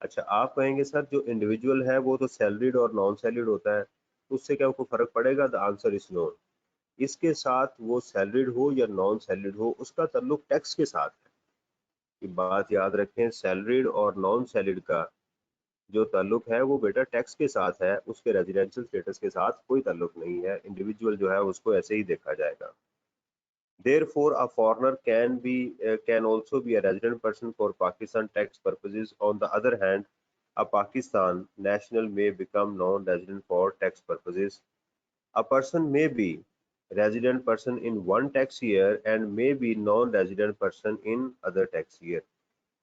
अच्छा, आप कहेंगे सर जो इंडिविजुअल है वो तो सैलरीड और नॉन सैलरीड होता है, उससे क्या कोई फर्क पड़ेगा? The answer is no. इसके साथ वो सैलरीड हो या नॉन सैलरीड हो, उसका ताल्लुक टैक्स के साथ है। ये बात याद रखें, सैलरीड और नॉन सैलरीड का जो ताल्लुक है वो बेटा टैक्स के साथ है, उसके रेजिडेंशियल स्टेटस के साथ कोई ताल्लुक नहीं है। इंडिविजुअल जो है उसको ऐसे ही देखा जाएगा। Therefore, a foreigner can also be a resident person for Pakistan tax purposes. On the other hand, a Pakistan national may become non-resident for tax purposes. A person may be resident person in one tax year and may be non-resident person in other tax year.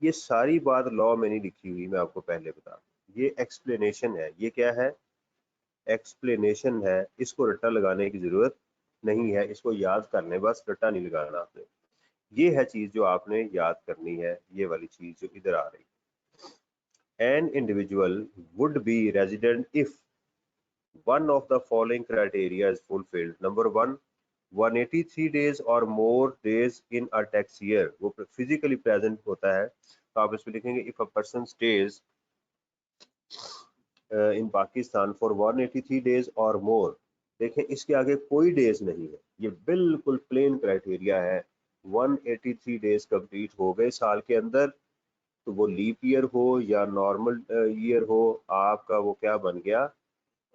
ये सारी बात लॉ में नहीं लिखी हुई, मैं आपको पहले बता दूं। ये एक्सप्लेनेशन है। ये क्या है? एक्सप्लेनेशन है। इसको रट्टा लगाने की जरूरत नहीं है, इसको याद करने, बस रट्टा नहीं लगाना आपने। ये है चीज जो आपने याद करनी है, ये वाली चीज जो इधर आ रही है। An individual would be resident if one of the following criteria is fulfilled. Number 1, 183 days और more days in a tax year, वो फिजिकली प्रेजेंट होता है। तो आप इसमें लिखेंगे if a person stage in Pakistan for 183 days और मोर। देखें, इसके आगे कोई डेज नहीं है, ये बिल्कुल प्लेन क्राइटेरिया है। 183 डेज कंप्लीट हो गए साल के अंदर, तो वो लीप ईयर हो या नॉर्मल ईयर हो, आपका वो क्या बन गया?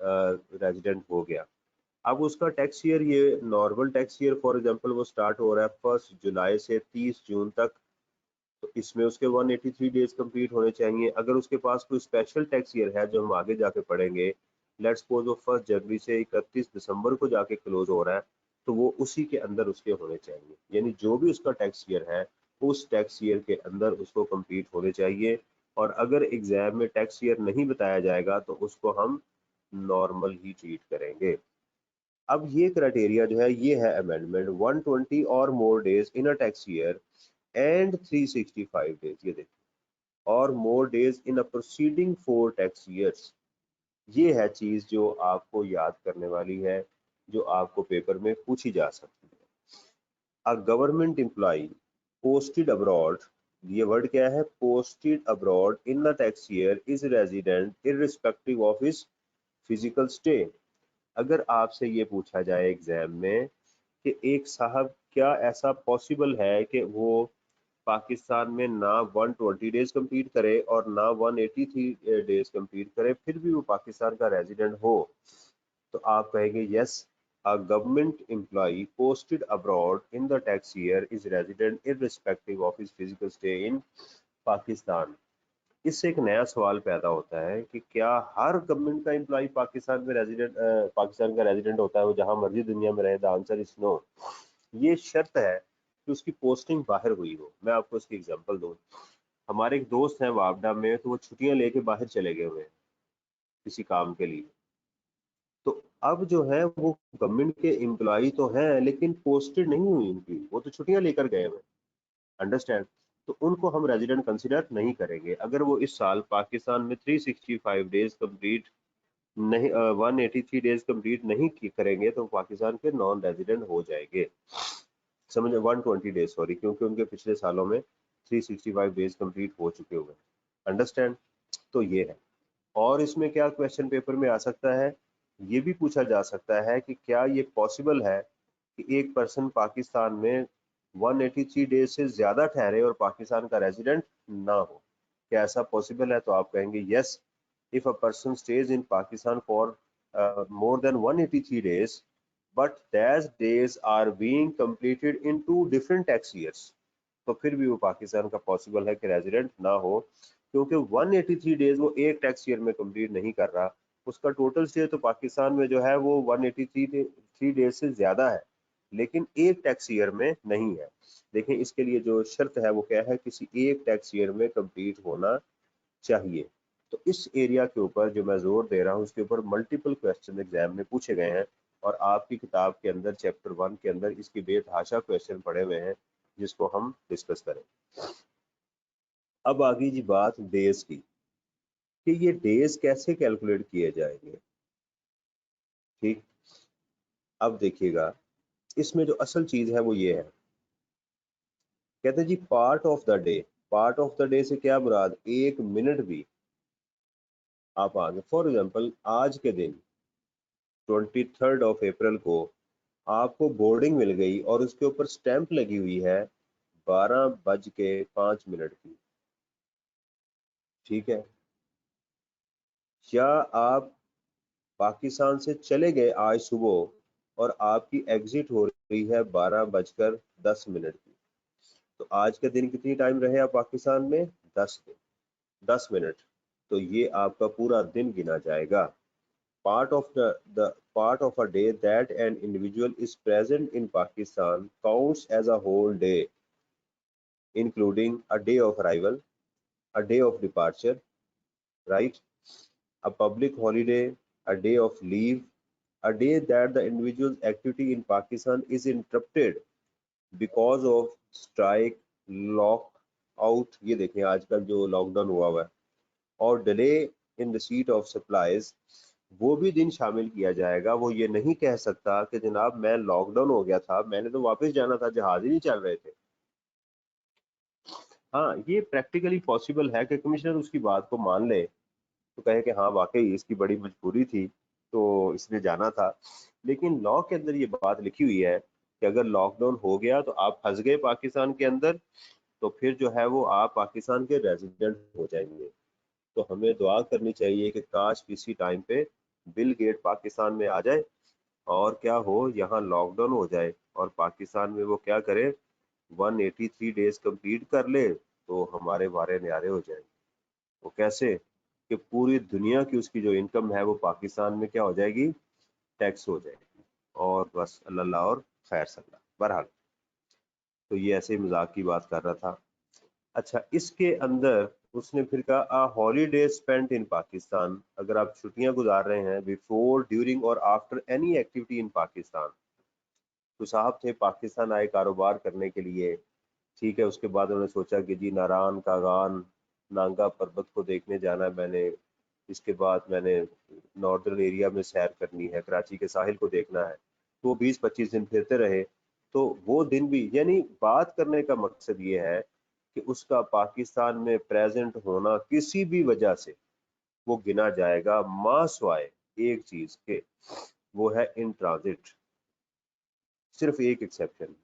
रेजिडेंट हो गया। अब उसका टैक्स ईयर, ये normal tax year for example वो स्टार्ट हो रहा है 1 जुलाई से 30 जून तक, तो इसमें उसके 183 डेज कंप्लीट होने चाहिए। अगर उसके पास कोई स्पेशल टैक्स ईयर है जो हम आगे जाके पढ़ेंगे, लेट्स सपोज वो 1 जनवरी से 31 दिसंबर को जाके क्लोज हो रहा है, तो वो उसी के अंदर उसके होने चाहिए। यानी जो भी उसका टैक्स ईयर है उस टैक्स ईयर के अंदर उसको कंप्लीट होने चाहिए। और अगर एग्जाम में टैक्स ईयर नहीं बताया जाएगा तो उसको हम नॉर्मल ही ट्रीट करेंगे। अब ये क्राइटेरिया जो है ये है अमेंडमेंट 120 और more days in a tax year and 365 days, ये देखिए, और more days in a proceeding 4 tax years. ये है चीज जो आपको याद करने वाली है, जो आपको पेपर में पूछी जा सकती है। A government employee posted abroad, ये वर्ड क्या है? Posted abroad in the tax year is resident irrespective of his physical stay. अगर आपसे ये पूछा जाए एग्जाम में कि एक साहब क्या ऐसा पॉसिबल है कि वो पाकिस्तान में ना 120 डेज कंप्लीट करे और ना 183 डेज कंप्लीट करे, फिर भी वो पाकिस्तान का रेजिडेंट हो, तो आप कहेंगे yes, a government employee posted abroad in the tax year is resident irrespective of his physical stay in Pakistan. इससे एक नया सवाल पैदा होता है कि क्या हर गवर्नमेंट का एम्प्लॉय पाकिस्तान का रेजिडेंट होता है, वो जहां मर्जी दुनिया में रहे? The answer is no. ये शर्त है कि उसकी पोस्टिंग बाहर हुई हो। मैं आपको इसकी एग्जांपल दूं। हमारे एक दोस्त हैं वापडा में, तो वो छुट्टियां लेके बाहर चले गए हुए हैं किसी काम के लिए। तो अब जो है वो गवर्नमेंट के एम्प्लॉय तो हैं लेकिन पोस्टेड नहीं हुई उनकी, वो तो छुट्टियां लेकर गए हुए। अंडरस्टैंड? तो उनको हम रेजिडेंट कंसिडर नहीं करेंगे। अगर वो इस साल पाकिस्तान में 365 डेज कंप्लीट नहीं 183 डेज कंप्लीट नहीं करेंगे तो पाकिस्तान के नॉन रेजिडेंट हो जाएंगे। समझे? 120 डेज सॉरी, क्योंकि उनके पिछले सालों में 365 डेज कंप्लीट हो चुके हुए। अंडरस्टैंड? तो ये है। और इसमें क्या क्वेश्चन पेपर में आ सकता है, ये भी पूछा जा सकता है कि क्या ये पॉसिबल है कि एक पर्सन पाकिस्तान में 183 डेज से ज्यादा ठहरे और पाकिस्तान का रेजिडेंट ना हो? क्या ऐसा पॉसिबल है? तो आप कहेंगे yes, if a person stage in Pakistan for more than 183 days but that days are being completed in 2 different tax years, तो फिर भी वो पाकिस्तान का पॉसिबल है कि रेजिडेंट ना हो, क्योंकि 183 डेज वो एक टैक्स ईयर में कंप्लीट नहीं कर रहा। उसका टोटल स्टे तो पाकिस्तान में जो है वो 183 डेज से ज्यादा है, लेकिन एक टैक्स ईयर में नहीं है। देखें, इसके लिए जो शर्त है वो क्या है? किसी एक टैक्स ईयर में कंप्लीट होना चाहिए। तो इस एरिया के ऊपर जो मैं जोर दे रहा हूँ उसके ऊपर मल्टीपल क्वेश्चन एग्जाम में पूछे गए हैं, और आपकी किताब के अंदर चैप्टर 1 के अंदर इसकी बेतहाशा क्वेश्चन पड़े हुए हैं जिसको हम डिस्कस करें। अब आ गई जी बात डेज की, कि ये डेज कैसे कैलकुलेट किए जाएंगे। ठीक, अब देखिएगा, इसमें जो असल चीज है वो ये है, कहते हैं जी part of the day. Part of the day से क्या मुराद, 1 मिनट भी आप आगे, फॉर एग्जांपल आज के दिन 23 अप्रैल को आपको बोर्डिंग मिल गई और उसके ऊपर स्टैंप लगी हुई है 12:05 की, ठीक है, या आप पाकिस्तान से चले गए आज सुबह और आपकी एग्जिट हो रही है 12:10 की, तो आज के दिन कितनी टाइम रहे आप पाकिस्तान में, 10 मिनट, तो ये आपका पूरा दिन गिना जाएगा। Part of the part of a day that an individual is present in Pakistan counts as a whole day, including a day of arrival, a day of departure, right? A public holiday, a day of leave, a day that the individual's activity in Pakistan is interrupted because of strike, lockout, ये देखें आजकल जो लॉकडाउन हुआ है, और delay in receipt of supplies, वो भी दिन शामिल किया जाएगा। वो ये नहीं कह सकता कि जनाब मैं लॉकडाउन हो गया था, मैंने तो वापस जाना था, जहाज ही नहीं चल रहे थे। हाँ, ये प्रैक्टिकली पॉसिबल है कि कमिश्नर उसकी बात को मान ले, तो कहे कि हाँ वाकई इसकी बड़ी मजबूरी थी तो इसने जाना था, लेकिन लॉ के अंदर ये बात लिखी हुई है कि अगर लॉकडाउन हो गया तो आप फंस गए पाकिस्तान के अंदर, तो फिर जो है वो आप पाकिस्तान के रेजिडेंट हो जाएंगे। तो हमें दुआ करनी चाहिए कि काश किसी टाइम पे बिल गेट पाकिस्तान में आ जाए और क्या हो, यहाँ लॉकडाउन हो जाए और पाकिस्तान में वो क्या करे, 183 डेज कंप्लीट कर ले, तो हमारे वारे न्यारे हो जाएंगे। वो कैसे कि पूरी दुनिया की उसकी जो इनकम है वो पाकिस्तान में क्या हो जाएगी, टैक्स हो जाएगी, और बस अल्लाह और खैर सल्ला। बहरहाल तो ये ऐसे मजाक की बात कर रहा था। अच्छा, इसके अंदर उसने फिर कहा a holiday spent in Pakistan, अगर आप छुट्टियां गुजार रहे हैं बिफोर, ड्यूरिंग और after any activity in Pakistan, तो साहब थे पाकिस्तान आए कारोबार करने के लिए, ठीक है, उसके बाद उन्होंने सोचा कि जी नारायण कागान नांगा पर्वत को देखने जाना है मैंने, इसके बाद मैंने नॉर्दर्न एरिया में सैर करनी है, कराची के साहिल को देखना है, तो वो 20-25 दिन फिरते रहे। तो वो दिन भी, यानी बात करने का मकसद ये है कि उसका पाकिस्तान में प्रेजेंट होना किसी भी वजह से वो गिना जाएगा, मासवाए एक चीज के, वो है इन ट्रांजिट। सिर्फ एक एक्सेप्शन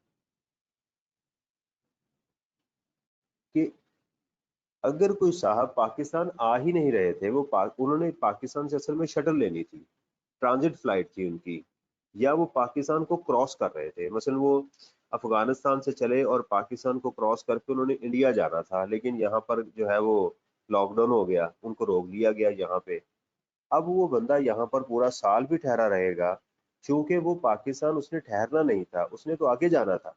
कि अगर कोई साहब पाकिस्तान आ ही नहीं रहे थे, वो उन्होंने पाकिस्तान से असल में शटल लेनी थी, ट्रांजिट फ्लाइट थी उनकी, या वो पाकिस्तान को क्रॉस कर रहे थे, मसलन वो अफगानिस्तान से चले और पाकिस्तान को क्रॉस करके उन्होंने इंडिया जाना था, लेकिन यहाँ पर जो है वो लॉकडाउन हो गया, उनको रोक लिया गया यहाँ पे। अब वो बंदा यहाँ पर पूरा साल भी ठहरा रहेगा, क्योंकि वो पाकिस्तान उसने ठहरना नहीं था, उसने तो आगे जाना था।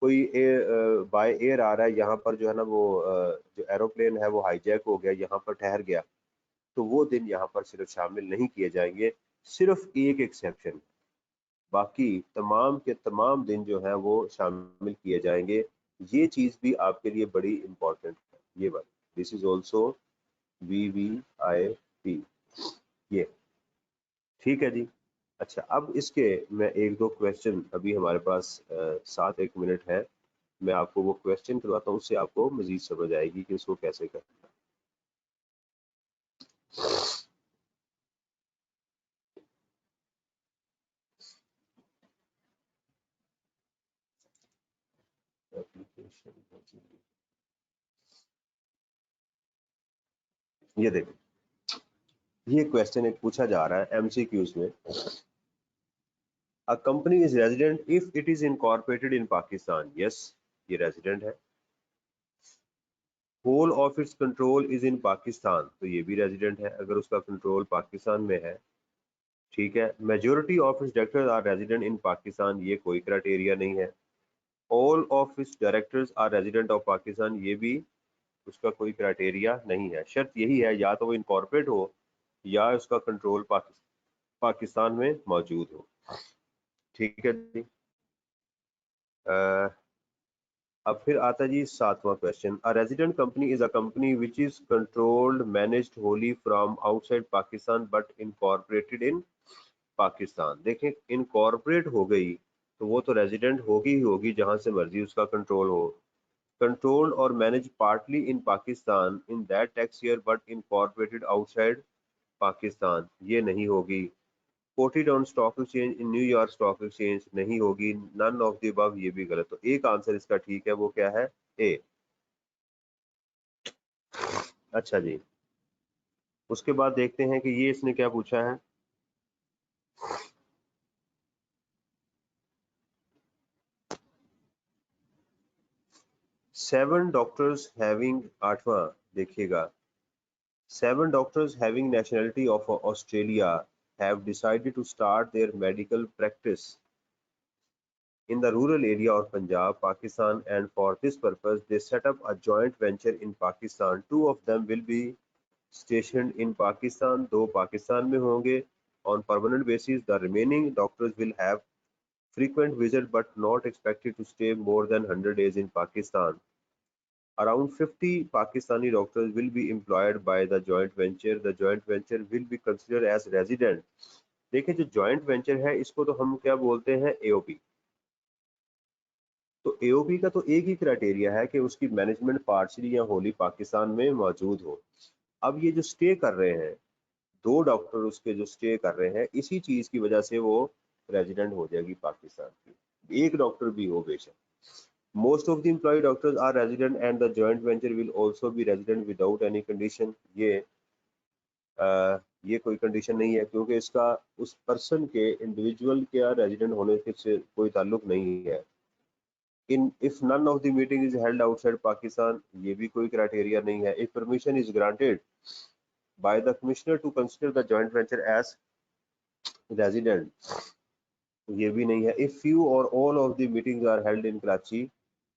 कोई बाय एयर आ रहा है यहाँ पर, जो है ना वो जो एरोप्लेन है वो हाईजैक हो गया, यहाँ पर ठहर गया, तो वो दिन यहाँ पर सिर्फ शामिल नहीं किए जाएंगे। सिर्फ एक एक्सेप्शन, बाकी तमाम के तमाम दिन जो है वो शामिल किए जाएंगे। ये चीज भी आपके लिए बड़ी इंपॉर्टेंट है, ये बात, दिस इज ऑल्सो VVIP, ये ठीक है जी। अच्छा, अब इसके मैं एक दो क्वेश्चन, अभी हमारे पास 7-1 मिनट है, मैं आपको वो क्वेश्चन करवाता हूँ, उससे आपको मजीद समझ आएगी कि इसको कैसे करना है। ये देखो, ये क्वेश्चन एक पूछा जा रहा है MCQs में, a company is resident if it is incorporated in Pakistan, yes ये रेजिडेंट है। Whole of its control is in Pakistan, तो ये भी रेजिडेंट है अगर उसका कंट्रोल पाकिस्तान में है, ठीक है। Majority of its directors are resident in Pakistan, ये कोई क्राइटेरिया नहीं है। All of its directors are resident of Pakistan, ये भी उसका कोई क्राइटेरिया नहीं है। शर्त यही है या तो वो इनकॉर्पोरेट हो या उसका कंट्रोल पाकिस्तान में मौजूद हो, ठीक है जी। अब फिर आता जी 7वां question, a resident company is a company which is controlled managed wholly from outside Pakistan but incorporated in Pakistan. देखें, इनकॉर्पोरेट हो गई तो वो तो रेजिडेंट होगी ही होगी जहां से मर्जी उसका कंट्रोल हो। कंट्रोल्ड और manage partly in Pakistan in that tax year but incorporated outside Pakistan, ये नहीं होगी। Coated on stock exchange in New York stock exchange नहीं होगी। नन ऑफ द अबव, ये भी गलत। तो एक आंसर इसका ठीक है, वो क्या है? ए। अच्छा जी, उसके बाद देखते हैं कि ये इसने क्या पूछा है। सेवन डॉक्टर्स हैविंग, आठवां देखिएगा, 7 doctors having nationality of Australia have decided to start their medical practice in the rural area of Punjab, Pakistan, and for this purpose they set up a joint venture in Pakistan. 2 of them will be stationed in Pakistan, 2 Pakistan में होंगे on permanent basis. The remaining doctors will have frequent visit but not expected to stay more than 100 days in Pakistan. Around 50 Pakistani doctors will be employed by the joint venture. The joint venture will be considered as resident. देखिए जो joint venture है इसको तो हम क्या बोलते हैं? AOP। तो AOP का तो एक ही क्राइटेरिया है कि उसकी मैनेजमेंट पार्शली या होली पाकिस्तान में मौजूद हो। अब ये जो स्टे कर रहे हैं, 2 डॉक्टर उसके जो स्टे कर रहे हैं, इसी चीज की वजह से वो रेजिडेंट हो जाएगी पाकिस्तान की। एक डॉक्टर भी हो बेशक। Most of the employee doctors are resident and the joint venture will also be resident without any condition. ये कोई कंडीशन नहीं है क्योंकि इसका उस पर्सन के इंडिविजुअल के रेजिडेंट होने से कोई ताल्लुक नहीं है। If none of the meeting is held outside Pakistan, ये भी कोई क्राइटेरिया नहीं है। If permission is granted by the commissioner to consider the joint venture as resident, ये भी नहीं है। If few or all of the meetings are held in Karachi,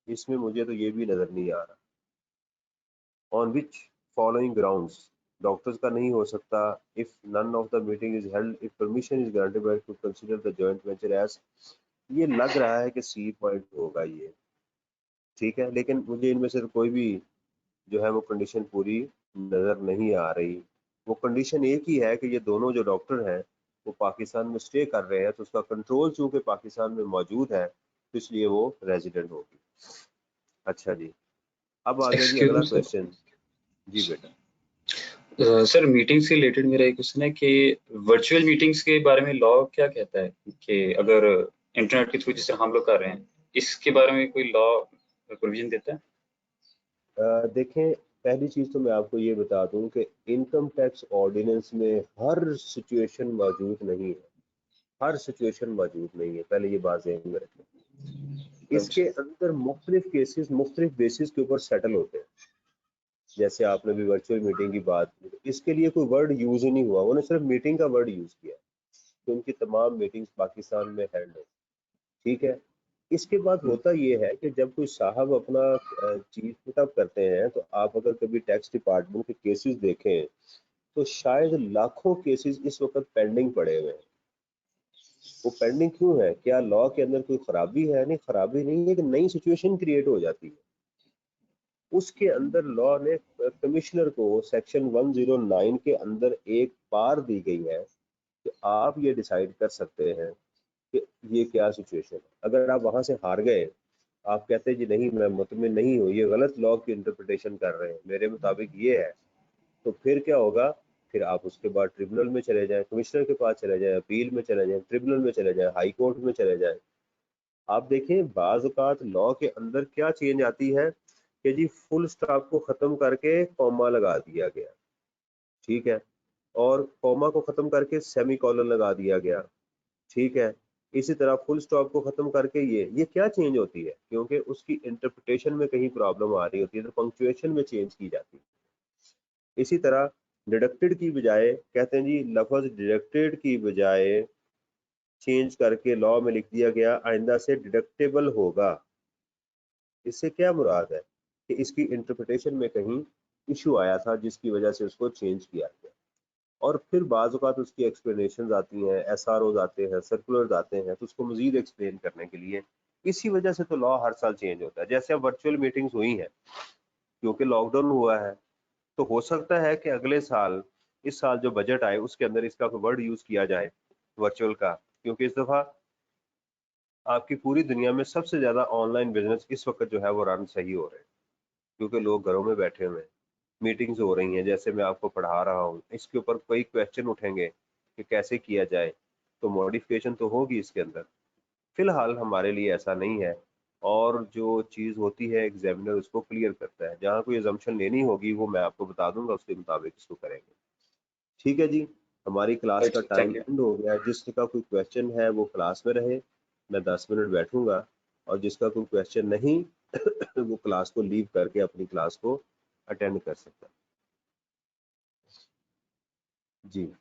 इसमें मुझे तो ये भी नजर नहीं आ रहा। On which following grounds, doctors का नहीं हो सकता। If none of the meeting is held, if permission is granted by to consider the joint venture as, ये लग रहा है कि सी पॉइंट होगा ये, ठीक है। लेकिन मुझे इनमें से कोई भी जो है वो कंडीशन पूरी नजर नहीं आ रही। वो कंडीशन एक ही है कि ये दोनों जो डॉक्टर हैं वो पाकिस्तान में स्टे कर रहे हैं, तो उसका कंट्रोल चूंकि पाकिस्तान में मौजूद है तो इसलिए वो रेजिडेंट होगी। अच्छा जी, अब आ गया जी अगला क्वेश्चन। जी बेटा। सर मीटिंग्स से रिलेटेड मेरा एक क्वेश्चन है कि वर्चुअल मीटिंग्स के बारे में लॉ क्या कहता है कि अगर इंटरनेट के थ्रू जिस तरह हम लोग कर रहे हैं, इसके बारे में कोई लॉ प्रोविजन देता है? देखें, पहली चीज तो मैं आपको ये बता दूं कि इनकम टैक्स ऑर्डिनेंस में हर सिचुएशन मौजूद नहीं है। हर सिचुएशन मौजूद नहीं है, पहले ये बात ध्यान में रखें। इसके अंदर मुख्तलिफ केसेस मुख्तलिफ बेसिस के ऊपर सेटल होते हैं। जैसे आपने भी वर्चुअल मीटिंग की बात की, तो इसके लिए कोई वर्ड यूज ही नहीं हुआ, उन्होंने सिर्फ मीटिंग का वर्ड यूज किया कि उनकी तमाम मीटिंग्स पाकिस्तान में हेल्ड हो, ठीक है। इसके बाद होता ये है कि जब कोई साहब अपना चीज पुटअप करते हैं, तो आप अगर कभी टैक्स डिपार्टमेंट के केसेस देखें तो शायद लाखों केसेस इस वक्त पेंडिंग पड़े हुए हैं। वो पेंडिंग क्यों है? क्या लॉ के अंदर कोई खराबी है? नहीं, खराबी नहीं है कि नई सिचुएशन क्रिएट हो जाती है। उसके अंदर लॉ ने कमिश्नर को सेक्शन 109 के अंदर एक पार दी गई है कि आप ये डिसाइड कर सकते हैं कि ये क्या सिचुएशन है। अगर आप वहां से हार गए, आप कहते हैं जी नहीं मैं मुतमिन नहीं हूँ, ये गलत लॉ की इंटरप्रिटेशन कर रहे हैं, मेरे मुताबिक ये है, तो फिर क्या होगा? फिर आप उसके बाद ट्रिब्यूनल में चले जाएं, कमिश्नर के पास चले जाएं, अपील में चले जाएं, ट्रिब्यूनल में चले जाएं, हाई कोर्ट में चले जाएं। आप देखें बाज़ औक़ात लॉ के अंदर क्या चेंज आती है कि जी फुल स्टॉप को ख़त्म करके कॉमा लगा दिया गया, ठीक है, और कॉमा को ख़त्म करके सेमी कॉलन लगा दिया गया, ठीक है। इसी तरह फुल स्टॉप को ख़त्म करके ये क्या चेंज होती है? क्योंकि उसकी इंटरप्रिटेशन में कहीं प्रॉब्लम आ रही होती है, तो पंक्चुएशन में चेंज की जाती है। इसी तरह डिडक्टेड की बजाय कहते हैं जी लफ्ज़ डिडक्टेड की बजाय चेंज करके लॉ में लिख दिया गया आइंदा से डिडक्टेबल होगा। इससे क्या मुराद है कि इसकी इंटरप्रिटेशन में कहीं इशू आया था जिसकी वजह से उसको चेंज किया गया। और फिर बाज़ औक़ात उसकी एक्सप्लेनेशन आती हैं, SROs आते हैं, सर्कुलर्स आते हैं, तो उसको मज़ीद एक्सप्लेन करने के लिए। इसी वजह से तो लॉ हर साल चेंज होता है। जैसे अब वर्चुअल मीटिंग्स हुई हैं क्योंकि लॉकडाउन हुआ है, तो हो सकता है कि अगले साल, इस साल जो बजट आए उसके अंदर इसका वर्ड यूज़ किया जाए वर्चुअल का, क्योंकि इस दफ़ा आपकी पूरी दुनिया में सबसे ज्यादा ऑनलाइन बिजनेस इस वक्त जो है वो रन सही हो रहे हैं, क्योंकि लोग घरों में बैठे हुए हैं, मीटिंग्स हो रही हैं, जैसे मैं आपको पढ़ा रहा हूँ, इसके ऊपर कोई क्वेश्चन उठेंगे कि कैसे किया जाए, तो मॉडिफिकेशन तो होगी इसके अंदर। फिलहाल हमारे लिए ऐसा नहीं है, और जो चीज़ होती है एग्जामिनर उसको क्लियर करता है, जहाँ कोई एजम्पशन लेनी होगी वो मैं आपको बता दूंगा, उसके मुताबिक इसको करेंगे। ठीक है जी, हमारी क्लास का टाइम थैंक यू। एंड हो गया है। जिसका कोई क्वेश्चन है वो क्लास में रहे, मैं 10 मिनट बैठूंगा, और जिसका कोई क्वेश्चन नहीं वो क्लास को लीव करके अपनी क्लास को अटेंड कर सकता है जी।